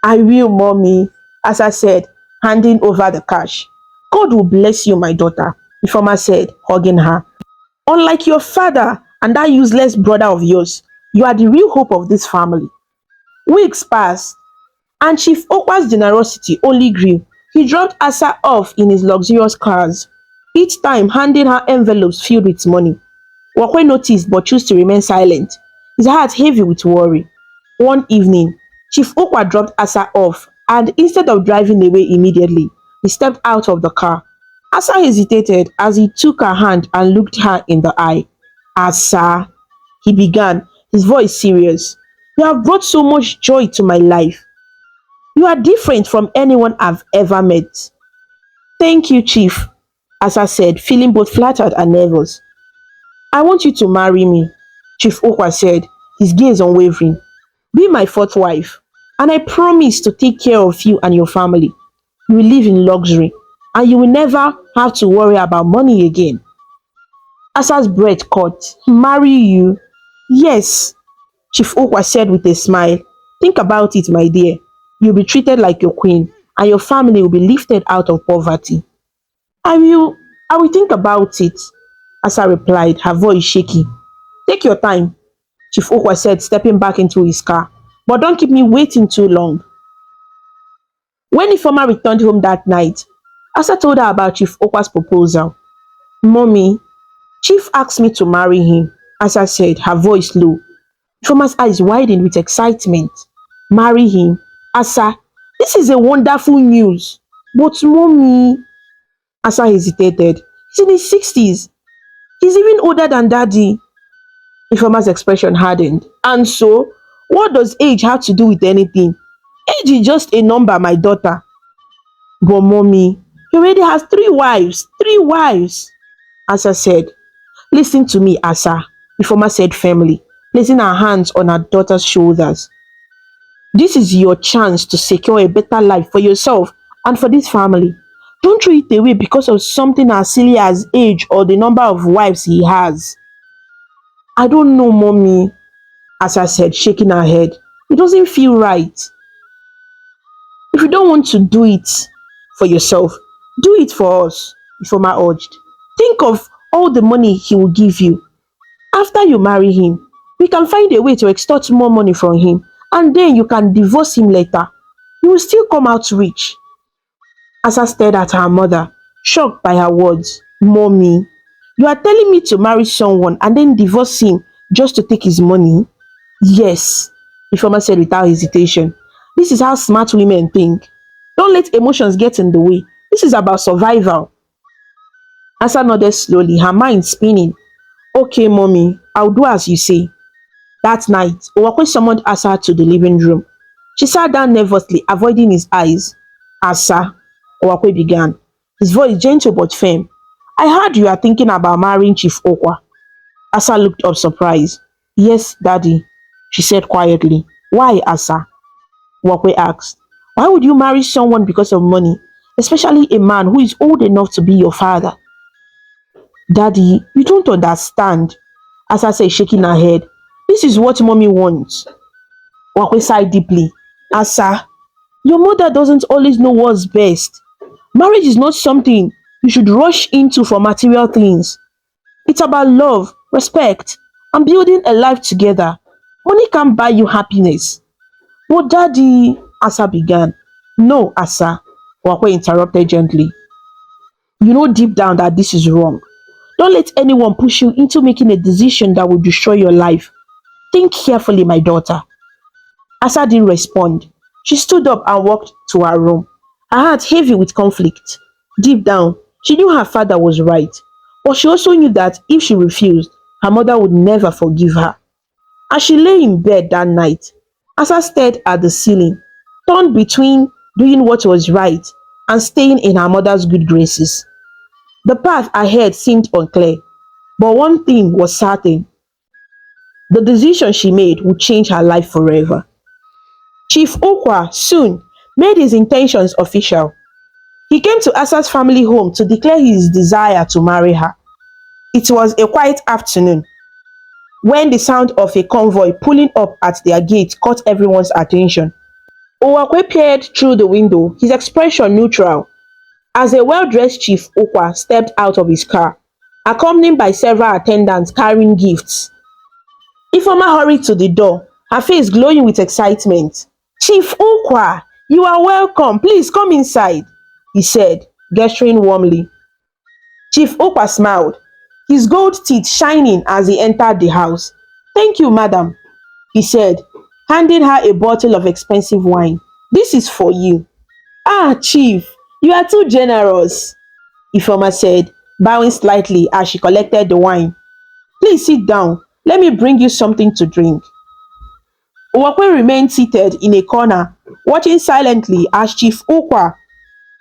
I will, mommy, as I said, handing over the cash. God will bless you, my daughter, Ifoma said, hugging her. Unlike your father and that useless brother of yours, you are the real hope of this family. Weeks passed, and Chief Okwa's generosity only grew. He dropped Asa off in his luxurious cars, each time handing her envelopes filled with money. Wakwe noticed but chose to remain silent, his heart heavy with worry. One evening, Chief Okwa dropped Asa off and instead of driving away immediately, he stepped out of the car. Asa hesitated as he took her hand and looked her in the eye. Asa, he began, his voice serious. You have brought so much joy to my life. You are different from anyone I've ever met. Thank you, Chief, Asa said, feeling both flattered and nervous. I want you to marry me, Chief Okwa said, his gaze unwavering. Be my fourth wife, and I promise to take care of you and your family. You will live in luxury, and you will never have to worry about money again. Asa's breath caught. Marry you? Yes, Chief Okwa said with a smile. Think about it, my dear. You'll be treated like your queen, and your family will be lifted out of poverty. I will I will think about it, Asa replied, her voice shaky. Take your time, Chief Okwa said, stepping back into his car. But don't keep me waiting too long. When Ifoma returned home that night, Asa told her about Chief Okwa's proposal. Mommy, Chief asked me to marry him, Asa said, her voice low. Ifoma's eyes widened with excitement. Marry him? Asa, this is a wonderful news. But mommy, Asa hesitated. He's in his 60s. He's even older than daddy. Ifoma's expression hardened. And so, what does age have to do with anything? Age is just a number, my daughter. But mommy, he already has three wives. Three wives, Asa said. Listen to me, Asa, Ifoma said firmly, placing her hands on her daughter's shoulders. This is your chance to secure a better life for yourself and for this family. Don't throw it away because of something as silly as age or the number of wives he has. I don't know, mommy, Asa said, shaking her head. It doesn't feel right. If you don't want to do it for yourself, do it for us, Ifoma urged. Think of all the money he will give you. After you marry him, we can find a way to extort more money from him, and then you can divorce him later. You will still come out rich. Asa stared at her mother, shocked by her words. Mommy, you are telling me to marry someone and then divorce him just to take his money? Yes, Ifoma said without hesitation. This is how smart women think. Don't let emotions get in the way. This is about survival. Asa nodded slowly, her mind spinning. Okay, mommy, I'll do as you say. That night, Owakwe summoned Asa to the living room. She sat down nervously, avoiding his eyes. Asa, Owakwe began, his voice gentle but firm. I heard you are thinking about marrying Chief Okwa. Asa looked up surprised. Yes, daddy, she said quietly. Why, Asa? Owakwe asked. Why would you marry someone because of money, especially a man who is old enough to be your father? Daddy, you don't understand, Asa said, shaking her head. This is what mommy wants. Wakwe sighed deeply. Asa, your mother doesn't always know what's best. Marriage is not something you should rush into for material things. It's about love, respect, and building a life together. Money can't buy you happiness. But daddy, Asa began. No, Asa, Wakwe interrupted gently. You know deep down that this is wrong. Don't let anyone push you into making a decision that will destroy your life. Think carefully, my daughter. Asa didn't respond. She stood up and walked to her room, her heart heavy with conflict. Deep down, she knew her father was right, but she also knew that if she refused, her mother would never forgive her. As she lay in bed that night, Asa stared at the ceiling, torn between doing what was right and staying in her mother's good graces. The path ahead seemed unclear, but one thing was certain. The decision she made would change her life forever. Chief Ukwa soon made his intentions official. He came to Asa's family home to declare his desire to marry her. It was a quiet afternoon when the sound of a convoy pulling up at their gate caught everyone's attention. Owakwe peered through the window, his expression neutral, as a well-dressed Chief Ukwa stepped out of his car, accompanied by several attendants carrying gifts. Ifeoma hurried to the door, her face glowing with excitement. "Chief Ukwa, you are welcome. Please come inside," he said, gesturing warmly. Chief Ukwa smiled, his gold teeth shining as he entered the house. "Thank you, madam," he said, handing her a bottle of expensive wine. "This is for you." "Ah, Chief, you are too generous," Ifeoma said, bowing slightly as she collected the wine. "Please sit down. Let me bring you something to drink." Uwakwe remained seated in a corner, watching silently as Chief Ukwa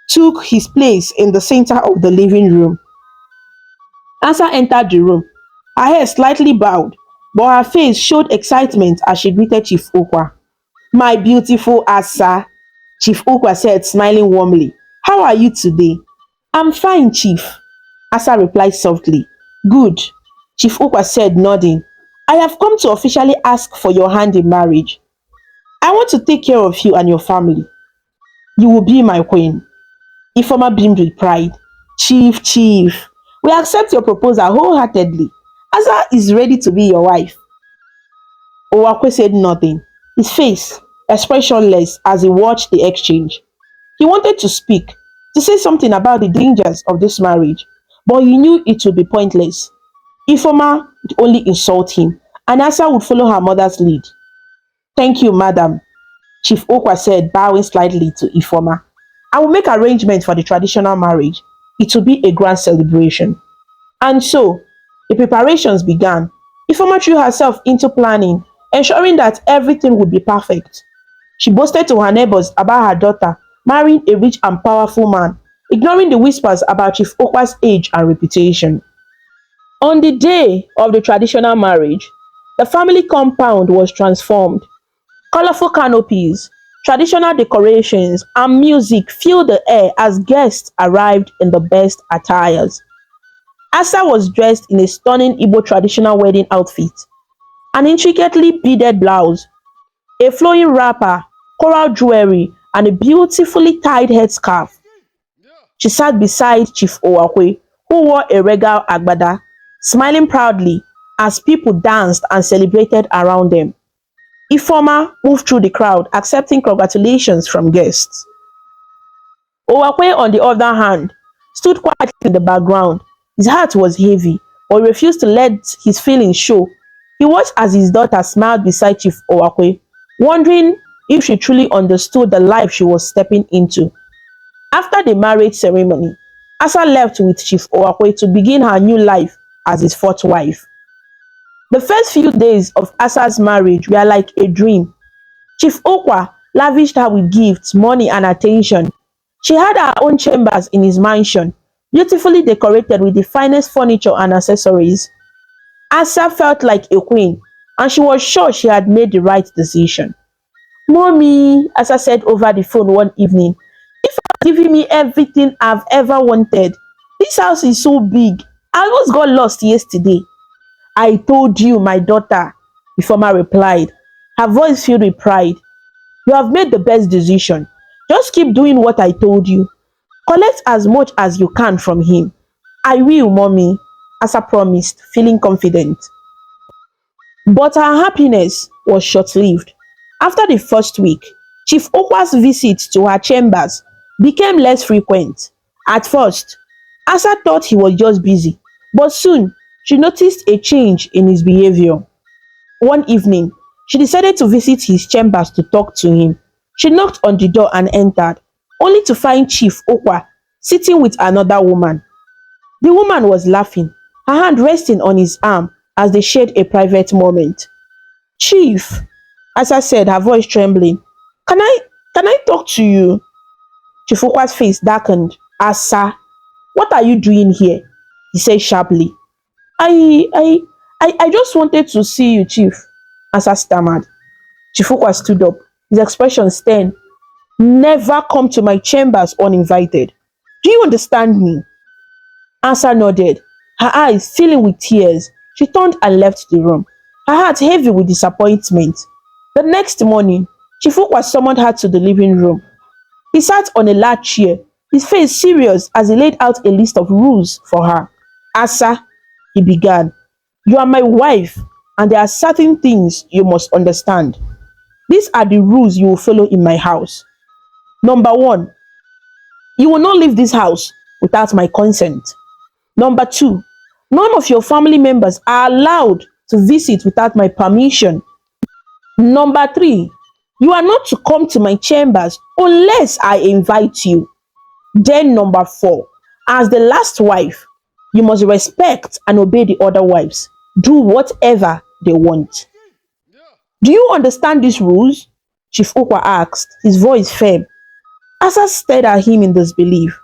took his place in the center of the living room. Asa entered the room, her head slightly bowed, but her face showed excitement as she greeted Chief Ukwa. "My beautiful Asa," Chief Ukwa said, smiling warmly. "How are you today?" "I'm fine, Chief," Asa replied softly. "Good," Chief Ukwa said, nodding. "I have come to officially ask for your hand in marriage. I want to take care of you and your family. You will be my queen." Ifeoma beamed with pride. Chief, we accept your proposal wholeheartedly. Asa is ready to be your wife." Owakwe said nothing, his face expressionless as he watched the exchange. He wanted to speak, to say something about the dangers of this marriage, but he knew it would be pointless. Ifeoma would only insult him, and Asa would follow her mother's lead. "Thank you, madam," Chief Okwa said, bowing slightly to Ifeoma. "I will make arrangements for the traditional marriage. It will be a grand celebration." And so, the preparations began. Ifeoma threw herself into planning, ensuring that everything would be perfect. She boasted to her neighbors about her daughter marrying a rich and powerful man, ignoring the whispers about Chief Okwa's age and reputation. On the day of the traditional marriage, the family compound was transformed. Colorful canopies, traditional decorations, and music filled the air as guests arrived in the best attires. Asa was dressed in a stunning Igbo traditional wedding outfit, an intricately beaded blouse, a flowing wrapper, coral jewelry, and a beautifully tied headscarf. She sat beside Chief Owakwe, who wore a regal agbada, smiling proudly as people danced and celebrated around them. Ifeoma moved through the crowd, accepting congratulations from guests. Owakwe, on the other hand, stood quietly in the background. His heart was heavy, but he refused to let his feelings show. He watched as his daughter smiled beside Chief Owakwe, wondering if she truly understood the life she was stepping into. After the marriage ceremony, Asa left with Chief Owakwe to begin her new life as his fourth wife. The first few days of Asa's marriage were like a dream. Chief Okwa lavished her with gifts, money, and attention. She had her own chambers in his mansion, beautifully decorated with the finest furniture and accessories. Asa felt like a queen, and she was sure she had made the right decision. "Mommy," Asa said over the phone one evening, "if you're giving me everything I've ever wanted, this house is so big. I almost got lost yesterday." "I told you, my daughter," Ifeoma replied, her voice filled with pride. "You have made the best decision. Just keep doing what I told you. Collect as much as you can from him." "I will, mommy," Asa promised, feeling confident. But her happiness was short-lived. After the first week, Chief Okwa's visits to her chambers became less frequent. At first, Asa thought he was just busy, but soon she noticed a change in his behavior. One evening, she decided to visit his chambers to talk to him. She knocked on the door and entered, only to find Chief Okwa sitting with another woman. The woman was laughing, her hand resting on his arm as they shared a private moment. "Chief," Asa said, her voice trembling, "can I can I talk to you?" Chief Okwa's face darkened. "Asa, what are you doing here?" he said sharply. I, I, I just wanted to see you, Chief," Asa stammered. Chief Okwa stood up. his expression stern. Never come to my chambers uninvited. Do you understand me? Asa nodded, her eyes filling with tears. She turned and left the room, her heart heavy with disappointment. The next morning, Chifukwa summoned her to the living room. He sat on a large chair, his face serious as he laid out a list of rules for her. Asa, he began, you are my wife, and there are certain things you must understand. These are the rules you will follow in my house. Number one, you will not leave this house without my consent. Number two, none of your family members are allowed to visit without my permission. Number three, you are not to come to my chambers unless I invite you. Then number four, as the last wife, you must respect and obey the other wives. Do whatever they want. Do you understand these rules? Chief Okwa asked, his voice firm. Asa stared at him in disbelief.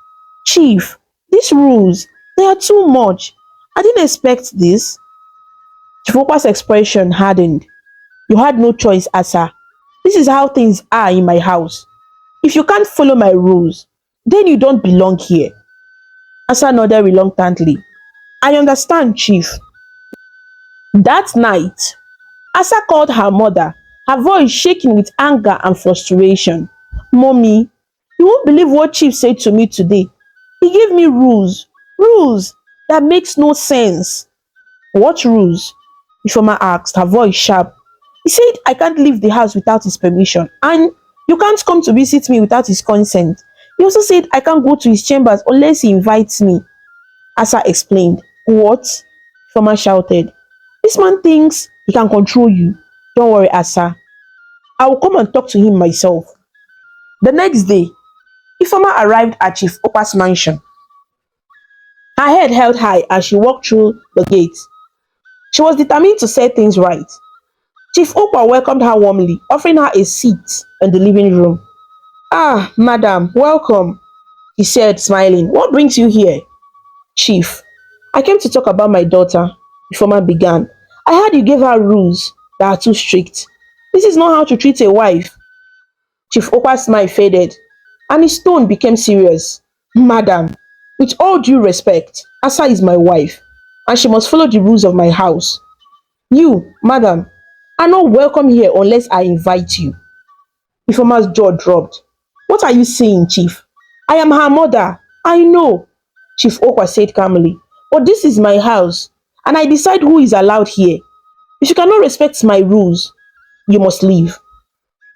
Chief, these rules, they are too much. I didn't expect this. Chief Okwa's expression hardened. You had no choice, Asa. This is how things are in my house. If you can't follow my rules, then you don't belong here. Asa nodded reluctantly. I understand, Chief. That night, Asa called her mother, her voice shaking with anger and frustration. Mommy, you won't believe what Chief said to me today. He gave me rules that makes no sense. What rules? Ifeoma asked, her voice sharp. He said I can't leave the house without his permission, and you can't come to visit me without his consent. He also said I can't go to his chambers unless he invites me. Asa explained. What? Ifeoma shouted. This man thinks he can control you. Don't worry, Asa. I will come and talk to him myself. The next day, Ifeoma arrived at Chief Okwa's mansion. Her head held high as she walked through the gate. She was determined to set things right. Chief Okwa welcomed her warmly, offering her a seat in the living room. Ah, madam, welcome, he said, smiling. What brings you here? Chief, I came to talk about my daughter, Ifeoma began. I heard you gave her rules that are too strict. This is not how to treat a wife. Chief Okwa's smile faded, and his tone became serious. Madam, with all due respect, Asa is my wife, and she must follow the rules of my house. You, madam, are not welcome here unless I invite you. Ifeoma's jaw dropped. What are you saying, Chief? I am her mother. I know, Chief Okwa said calmly. But this is my house, and I decide who is allowed here. If you cannot respect my rules, you must leave.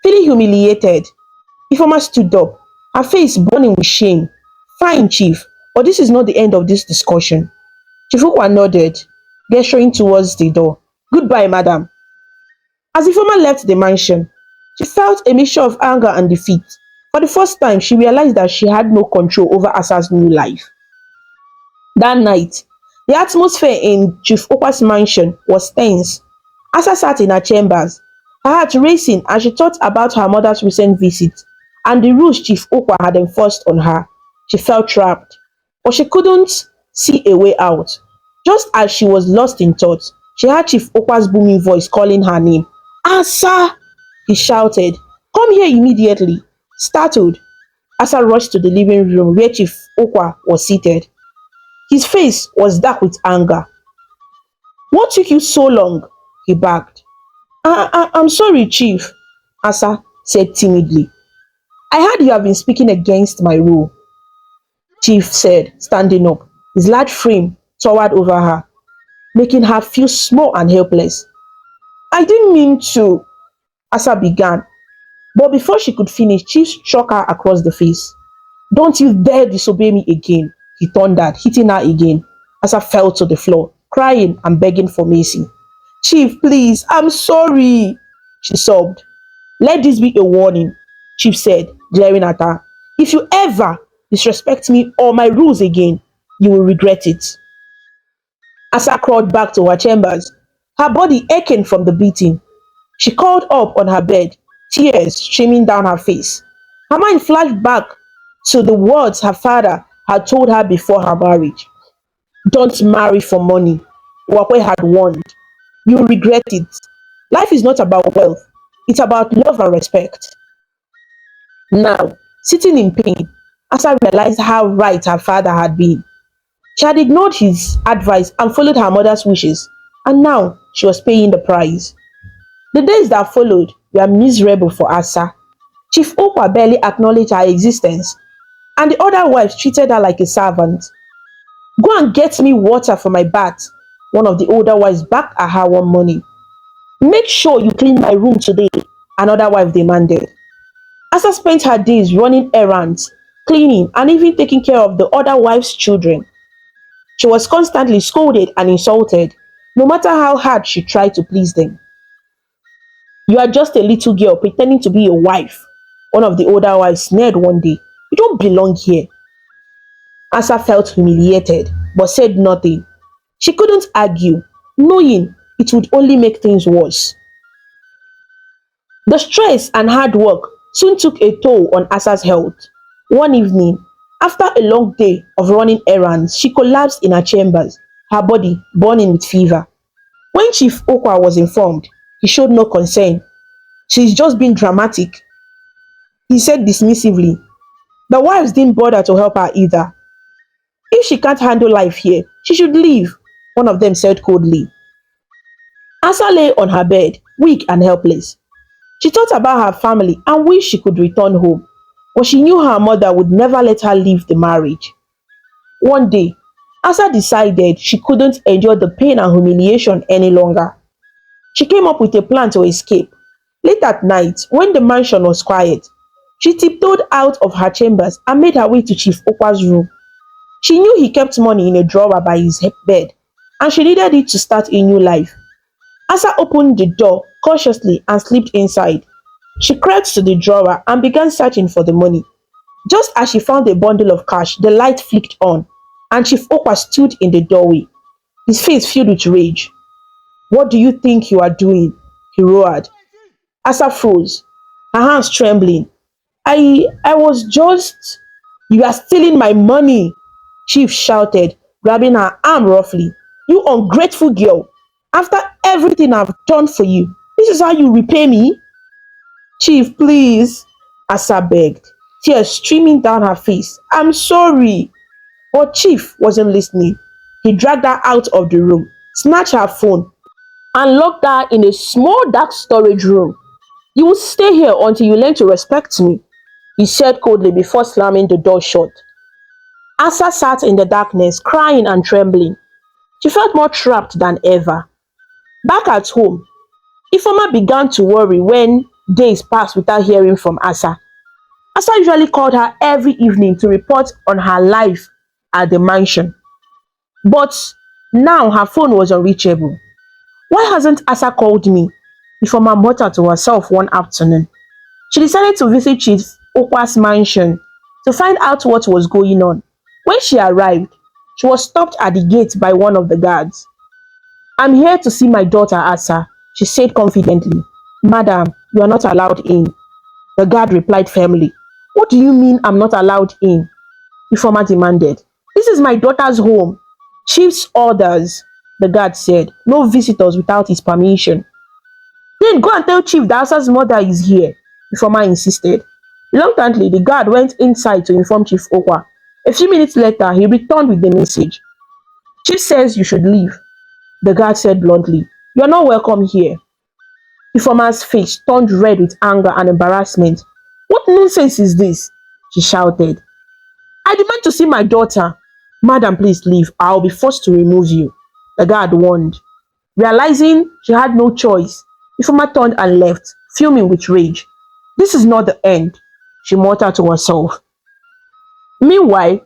Feeling humiliated, Ifeoma stood up, her face burning with shame. Fine, Chief, but this is not the end of this discussion. Chief Okwa nodded, gesturing towards the door. Goodbye, madam. As Ifeoma left the mansion, she felt a mixture of anger and defeat. For the first time, she realized that she had no control over Asa's new life. That night, the atmosphere in Chief Okwa's mansion was tense. Asa sat in her chambers, her heart racing as she thought about her mother's recent visit and the rules Chief Okwa had enforced on her. She felt trapped, but she couldn't see a way out. Just as she was lost in thought, she heard Chief Okwa's booming voice calling her name. Asa! He shouted. Come here immediately. Startled, Asa rushed to the living room where Chief Okwa was seated. His face was dark with anger. What took you so long? He barked. I'm sorry, Chief, Asa said timidly. I heard you have been speaking against my rule, Chief said, standing up. His large frame towered over her, making her feel small and helpless. I didn't mean to, Asa began, but before she could finish, Chief struck her across the face. Don't you dare disobey me again, he thundered, hitting her again. Asa fell to the floor, crying and begging for mercy. Chief, please, I'm sorry, she sobbed. Let this be a warning, Chief said, glaring at her. If you ever disrespect me or my rules again, you will regret it. Asa crawled back to her chambers, her body aching from the beating. She curled up on her bed, tears streaming down her face. Her mind flashed back to the words her father had told her before her marriage. Don't marry for money, Wakwe had warned. You'll regret it. Life is not about wealth. It's about love and respect. Now, sitting in pain, Asa realized how right her father had been. She had ignored his advice and followed her mother's wishes, and now she was paying the price. The days that followed were miserable for Asa. Chief Okwa barely acknowledged her existence, and the other wives treated her like a servant. Go and get me water for my bath, one of the older wives backed at her one morning. Make sure you clean my room today, another wife demanded. Asa spent her days running errands, cleaning, and even taking care of the other wives' children. She was constantly scolded and insulted, no matter how hard she tried to please them. You are just a little girl pretending to be a wife, one of the older wives sneered one day. You don't belong here. Asa felt humiliated, but said nothing. She couldn't argue, knowing it would only make things worse. The stress and hard work soon took a toll on Asa's health. One evening, after a long day of running errands, she collapsed in her chambers, her body burning with fever. When Chief Okwa was informed, he showed no concern. She's just being dramatic, he said dismissively. The wives didn't bother to help her either. If she can't handle life here, she should leave, one of them said coldly. Asa lay on her bed, weak and helpless. She thought about her family and wished she could return home, but she knew her mother would never let her leave the marriage. One day, Asa decided she couldn't endure the pain and humiliation any longer. She came up with a plan to escape. Late at night, when the mansion was quiet, she tiptoed out of her chambers and made her way to Chief Okwa's room. She knew he kept money in a drawer by his bed, and she needed it to start a new life. Asa opened the door cautiously and slipped inside. She crept to the drawer and began searching for the money. Just as she found a bundle of cash, the light flicked on, and Chief Okwa stood in the doorway, his face filled with rage. What do you think you are doing? He roared. Asa froze, her hands trembling. I was just. You are stealing my money, Chief shouted, grabbing her arm roughly. You ungrateful girl. After everything I've done for you, this is how you repay me? Chief, please, Asa begged, tears streaming down her face. I'm sorry. But Chief wasn't listening. He dragged her out of the room, snatched her phone, and locked her in a small dark storage room. You will stay here until you learn to respect me, he said coldly before slamming the door shut. Asa sat in the darkness, crying and trembling. She felt more trapped than ever. Back at home, Ifoma began to worry when days passed without hearing from Asa. Asa usually called her every evening to report on her life at the mansion. But now her phone was unreachable. Why hasn't Asa called me? Ifoma muttered to herself one afternoon. She decided to visit Chief Okwa's mansion to find out what was going on. When she arrived, she was stopped at the gate by one of the guards. I'm here to see my daughter Asa, she said confidently. Madam, you are not allowed in. The guard replied firmly. What do you mean I'm not allowed in? Ifoma demanded. This is my daughter's home. Chief's orders, the guard said. No visitors without his permission. Then go and tell Chief that Asa's mother is here, Ifoma insisted. Reluctantly, the guard went inside to inform Chief Okwa. A few minutes later, he returned with the message. Chief says you should leave, the guard said bluntly. You are not welcome here. Ifoma's face turned red with anger and embarrassment. What nonsense is this? She shouted. I demand to see my daughter. Madam, please leave. I'll be forced to remove you, the guard warned. Realizing she had no choice, Ifoma turned and left, fuming with rage. This is not the end, she muttered to herself. Meanwhile,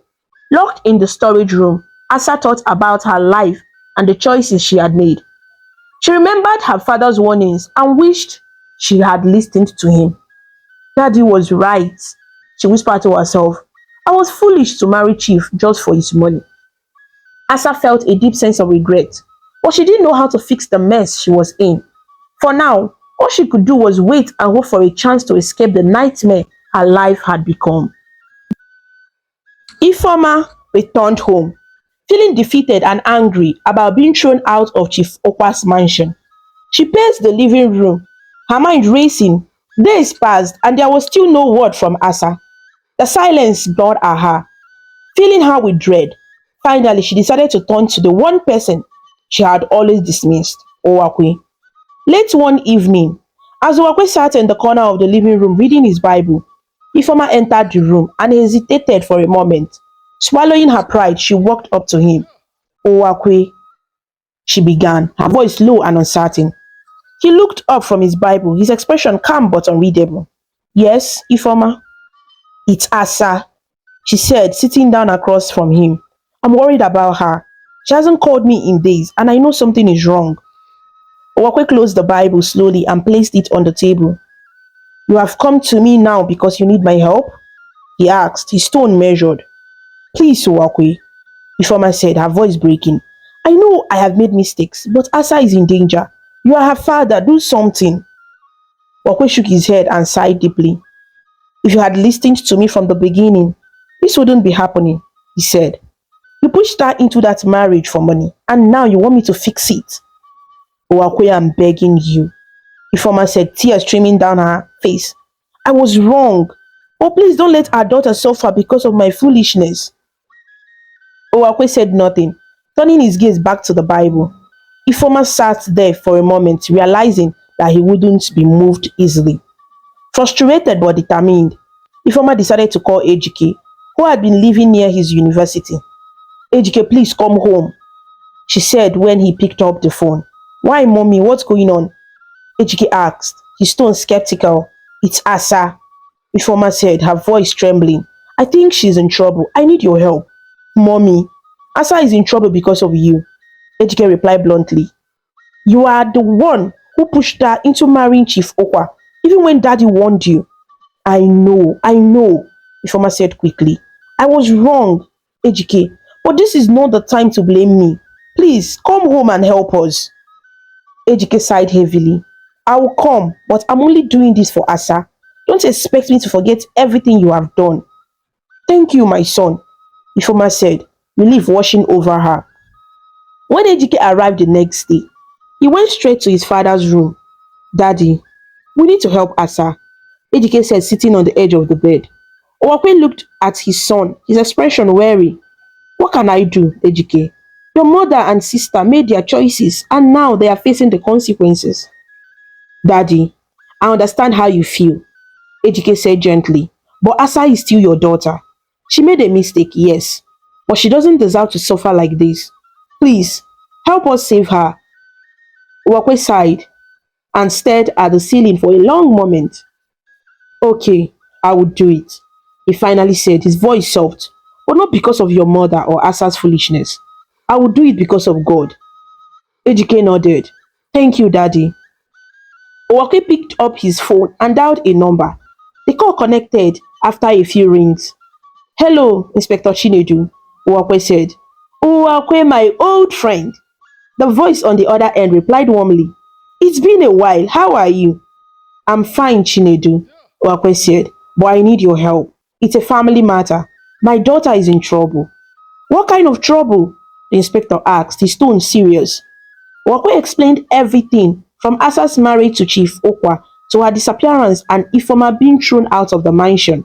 locked in the storage room, Asa thought about her life and the choices she had made. She remembered her father's warnings and wished she had listened to him. Daddy was right, she whispered to herself. I was foolish to marry Chief just for his money. Asa felt a deep sense of regret, but she didn't know how to fix the mess she was in. For now, all she could do was wait and hope for a chance to escape the nightmare her life had become. Ifoma returned home, feeling defeated and angry about being thrown out of Chief Okwa's mansion. She paced the living room, Her mind racing. Days passed and there was still no word from Asa. The silence gnawed at her, filling her with dread. Finally, she decided to turn to the one person she had always dismissed, Owakwe. Late one evening, as Owakwe sat in the corner of the living room reading his Bible, Ifeoma entered the room and hesitated for a moment. Swallowing her pride, she walked up to him. Owakwe, she began, her voice low and uncertain. He looked up from his Bible, his expression calm but unreadable. Yes, Ifeoma, it's Asa, she said, sitting down across from him. I'm worried about her. She hasn't called me in days, and I know something is wrong. Owakwe closed the Bible slowly and placed it on the table. You have come to me now because you need my help? He asked, his tone measured. Please, Owakwe, Ifeoma said, her voice breaking. I know I have made mistakes, but Asa is in danger. You are her father. Do something. Owakwe shook his head and sighed deeply. If you had listened to me from the beginning, this wouldn't be happening, he said. You pushed her into that marriage for money, and now you want me to fix it. Owakwe, I'm begging you, Ifeoma said, tears streaming down her face. I was wrong. Oh, please don't let our daughter suffer because of my foolishness. Owakwe said nothing, turning his gaze back to the Bible. Ifeoma sat there for a moment, realizing that he wouldn't be moved easily. Frustrated but determined, Ifeoma decided to call Ejike, who had been living near his university. Ejike, please come home, she said when he picked up the phone. Why, mommy? What's going on? Ejike asked, his tone skeptical. It's Asa, Ifeoma said, her voice trembling. I think she's in trouble. I need your help. Mommy, Asa is in trouble because of you, Ejike replied bluntly. You are the one who pushed her into marrying Chief Okwa, even when daddy warned you. I know, Ifeoma said quickly. I was wrong, Ejike, but this is not the time to blame me. Please, come home and help us. Ejike sighed heavily. I will come, but I'm only doing this for Asa. Don't expect me to forget everything you have done. Thank you, my son, Ifeoma said, relief washing over her. When Ejike arrived the next day, he went straight to his father's room. Daddy, we need to help Asa, Ejike said, sitting on the edge of the bed. Owakwe looked at his son, his expression wary. What can I do, Ejike? Your mother and sister made their choices and now they are facing the consequences. Daddy, I understand how you feel, Ejike said gently, but Asa is still your daughter. She made a mistake, yes, but she doesn't deserve to suffer like this. Please, help us save her. Owakwe sighed and stared at the ceiling for a long moment. Okay, I will do it, he finally said, his voice soft, but not because of your mother or Asa's foolishness. I will do it because of God. Ejike nodded. Thank you, Daddy. Owakwe picked up his phone and dialed a number. The call connected after a few rings. Hello, Inspector Chinedu, Owakwe said. Owakwe, my old friend. The voice on the other end replied warmly. It's been a while. How are you? I'm fine, Chinedu, Owakwe said, but I need your help. It's a family matter. My daughter is in trouble. What kind of trouble? The inspector asked, his tone serious. Owakwe explained everything from Asa's marriage to Chief Okwa to her disappearance and Ifeoma being thrown out of the mansion.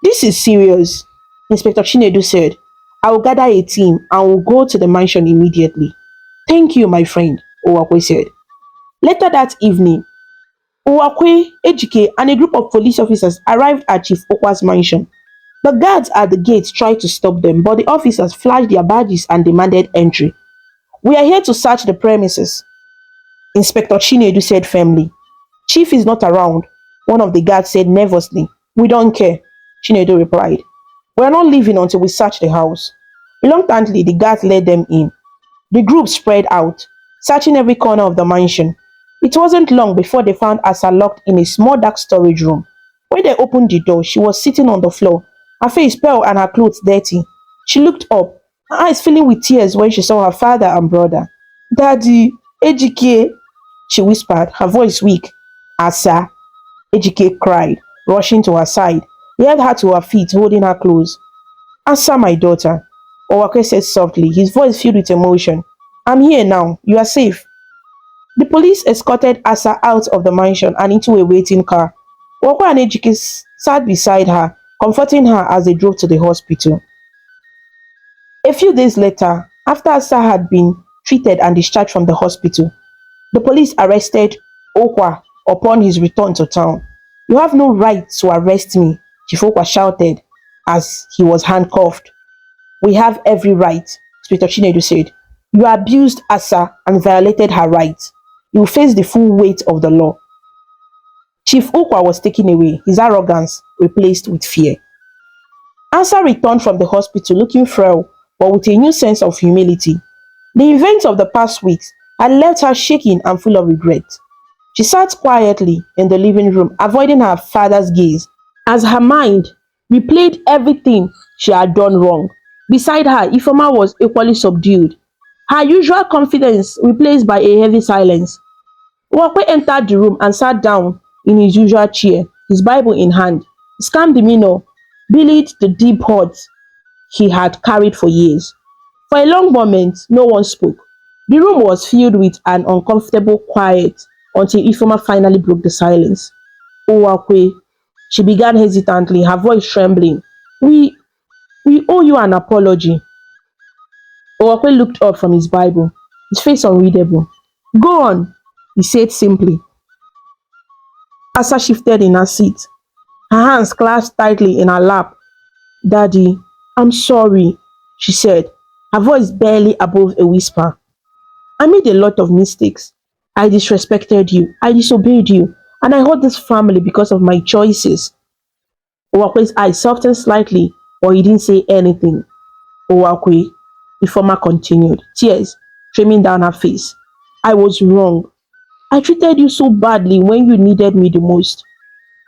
This is serious, Inspector Chinedu said. I will gather a team and will go to the mansion immediately. Thank you, my friend, Owakwe said. Later that evening, Owakwe, Ejike, and a group of police officers arrived at Chief Okwa's mansion. The guards at the gate tried to stop them, but the officers flashed their badges and demanded entry. We are here to search the premises, Inspector Chinedu said firmly. Chief is not around, one of the guards said nervously. We don't care, Chinedu replied. We are not leaving until we search the house. Reluctantly, the guards led them in. The group spread out, searching every corner of the mansion. It wasn't long before they found Asa locked in a small dark storage room. When they opened the door, she was sitting on the floor, her face pale and her clothes dirty. She looked up, her eyes filling with tears when she saw her father and brother. Daddy, Ejike, she whispered, her voice weak. Asa, Ejike cried, rushing to her side. He held her to her feet, holding her close. Asa, my daughter, Owakwe said softly, his voice filled with emotion. I'm here now. You are safe. The police escorted Asa out of the mansion and into a waiting car. Woko and Ejike sat beside her, comforting her as they drove to the hospital. A few days later, after Asa had been treated and discharged from the hospital, the police arrested Okwa upon his return to town. "You have no right to arrest me," Chief Okwa shouted as he was handcuffed. "We have every right," Inspector Chinedu said. "You abused Asa and violated her rights. You will face the full weight of the law." Chief Okwa was taken away, his arrogance replaced with fear. Asa returned from the hospital looking frail but with a new sense of humility. The events of the past weeks had left her shaking and full of regret. She sat quietly in the living room, avoiding her father's gaze, as her mind replayed everything she had done wrong. Beside her, Ifeoma was equally subdued, her usual confidence replaced by a heavy silence. Wakwe entered the room and sat down in his usual chair, his Bible in hand. His calm demeanor belied the deep hurt he had carried for years. For a long moment, no one spoke. The room was filled with an uncomfortable quiet until Ifeoma finally broke the silence. "Owakwe," she began hesitantly, her voice trembling. We owe you an apology." Owakwe looked up from his Bible, his face unreadable. "Go on," he said simply. Asa shifted in her seat, her hands clasped tightly in her lap. "Daddy, I'm sorry," she said, her voice barely above a whisper. "I made a lot of mistakes. I disrespected you, I disobeyed you, and I hurt this family because of my choices." Owakwe's eyes softened slightly, but he didn't say anything. "Owakwe," the former continued, tears streaming down her face. "I was wrong. I treated you so badly when you needed me the most.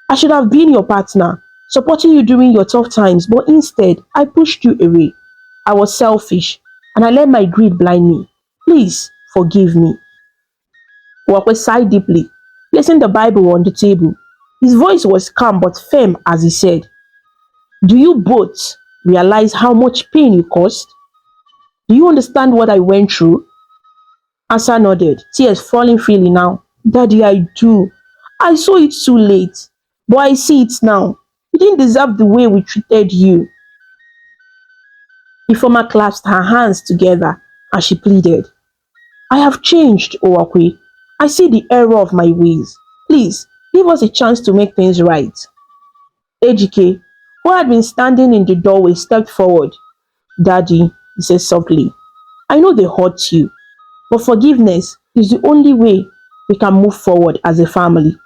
I should have been your partner, supporting you during your tough times, but instead, I pushed you away. I was selfish, and I let my greed blind me. Please forgive me." Owakwe sighed deeply, placing the Bible on the table. His voice was calm but firm as he said, "Do you both realize how much pain you caused? Do you understand what I went through?" Asa nodded, tears falling freely now. "Daddy, I do. I saw it too late, but I see it now. You didn't deserve the way we treated you." Ifeoma clasped her hands together as she pleaded, "I have changed, Owakwe. I see the error of my ways. Please, give us a chance to make things right." Ejike, who had been standing in the doorway, stepped forward. "Daddy," he said softly, "I know they hurt you, but forgiveness is the only way we can move forward as a family.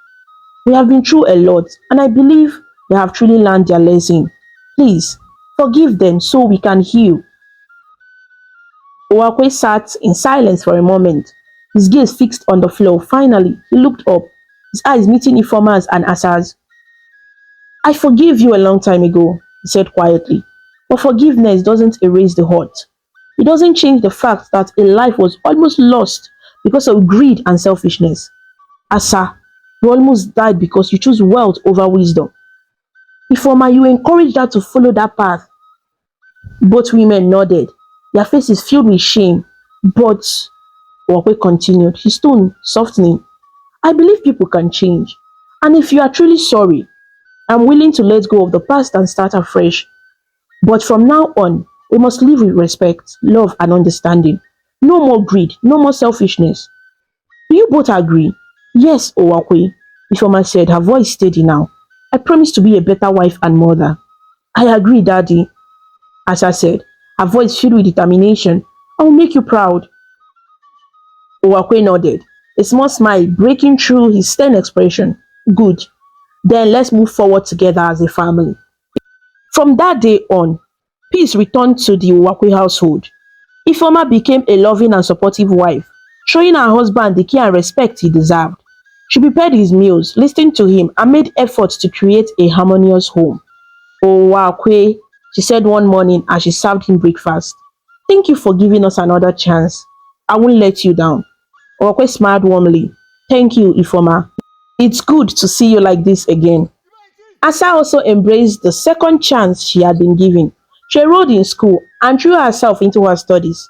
We have been through a lot, and I believe they have truly learned their lesson. Please, forgive them so we can heal." Owakwe sat in silence for a moment, his gaze fixed on the floor. Finally, he looked up, his eyes meeting Ifeoma's and Asa's. "I forgave you a long time ago," he said quietly, "but forgiveness doesn't erase the hurt. It doesn't change the fact that a life was almost lost because of greed and selfishness. Asa, you almost died because you chose wealth over wisdom. Ifeoma, you encouraged her to follow that path." Both women nodded, their faces filled with shame. "But," Wakwe continued, his tone softening, "I believe people can change. And if you are truly sorry, I'm willing to let go of the past and start afresh. But from now on, we must live with respect, love, and understanding. No more greed, no more selfishness. Do you both agree?" "Yes, Owakwe," Ifeoma said, her voice steady now. "I promise to be a better wife and mother." "I agree, Daddy," Asha said, her voice filled with determination. "I will make you proud." Owakwe nodded, a small smile breaking through his stern expression. "Good. Then let's move forward together as a family." From that day on, peace returned to the Owakwe household. Ifeoma became a loving and supportive wife, showing her husband the care and respect he deserved. She prepared his meals, listened to him, and made efforts to create a harmonious home. "Owakwe," she said one morning as she served him breakfast, "thank you for giving us another chance. I won't let you down." Owakwe smiled warmly. "Thank you, Ifeoma. It's good to see you like this again." Asa also embraced the second chance she had been given. She enrolled in school and threw herself into her studies,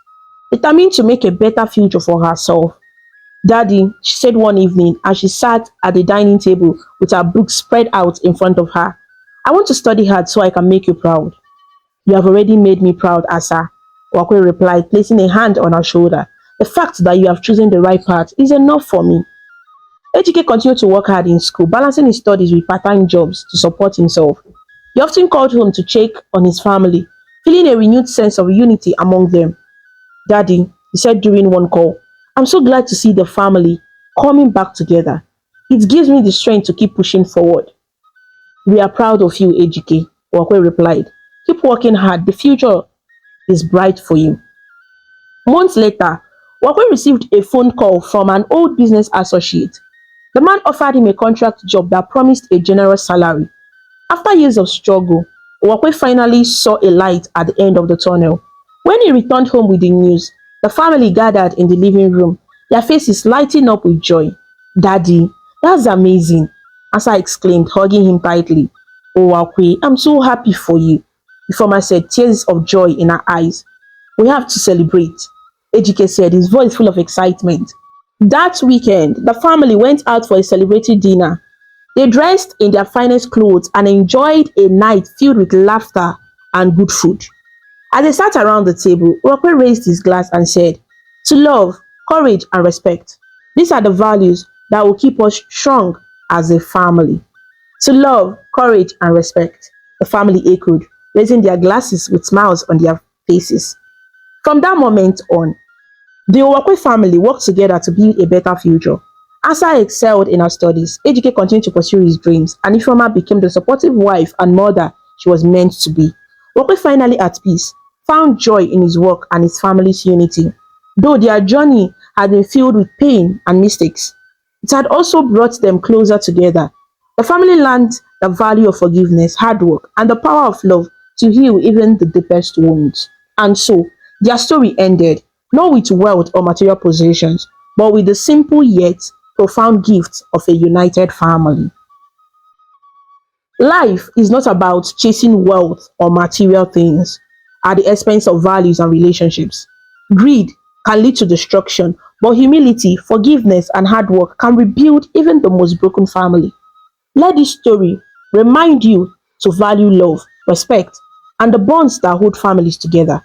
determined to make a better future for herself. Daddy, she said one evening as she sat at the dining table with her books spread out in front of her. I want to study hard so I can make you proud. You have already made me proud, Asa. Wakwe replied, placing a hand on her shoulder. The fact that you have chosen the right path is enough for me. Ejike continued to work hard in school, balancing his studies with part-time jobs to support himself. He often called home to check on his family, feeling a renewed sense of unity among them. Daddy, he said during one call, I'm so glad to see the family coming back together. It gives me the strength to keep pushing forward. We are proud of you, Ejike, Wakwe replied. Keep working hard. The future is bright for you. Months later, Wakwe received a phone call from an old business associate. The man offered him a contract job that promised a generous salary. After years of struggle, Wakwe finally saw a light at the end of the tunnel. When he returned home with the news, the family gathered in the living room, their faces lighting up with joy. Daddy, that's amazing, Asa exclaimed, hugging him tightly. Oh, Wakwe, I'm so happy for you. The farmer said, tears of joy in her eyes. We have to celebrate, Ejike said, his voice full of excitement. That weekend, the family went out for a celebratory dinner. They dressed in their finest clothes and enjoyed a night filled with laughter and good food. As they sat around the table, Roque raised his glass and said, to love, courage, and respect. These are the values that will keep us strong as a family. To love, courage, and respect, the family echoed, raising their glasses with smiles on their faces. From that moment on, the Owakwe family worked together to build a better future. Asa excelled in her studies, Ejike continued to pursue his dreams, and Ifeoma became the supportive wife and mother she was meant to be. Owakwe finally at peace, found joy in his work and his family's unity. Though their journey had been filled with pain and mistakes, it had also brought them closer together. The family learned the value of forgiveness, hard work, and the power of love to heal even the deepest wounds. And so, their story ended, not with wealth or material possessions, but with the simple yet profound gift of a united family. Life is not about chasing wealth or material things at the expense of values and relationships. Greed can lead to destruction, but humility, forgiveness, and hard work can rebuild even the most broken family. Let this story remind you to value love, respect, and the bonds that hold families together.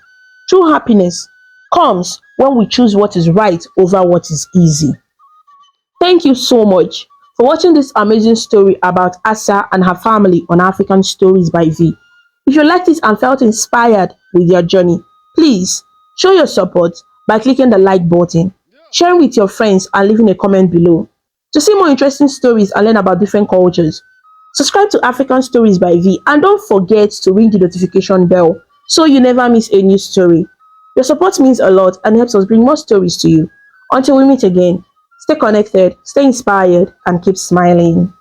True happiness comes when we choose what is right over what is easy. Thank you so much for watching this amazing story about Asa and her family on African Stories by V. If you liked it and felt inspired with your journey, please show your support by clicking the like button, sharing with your friends, and leaving a comment below. To see more interesting stories and learn about different cultures, subscribe to African Stories by V and don't forget to ring the notification bell so you never miss a new story. Your support means a lot and helps us bring more stories to you. Until we meet again, stay connected, stay inspired, and keep smiling.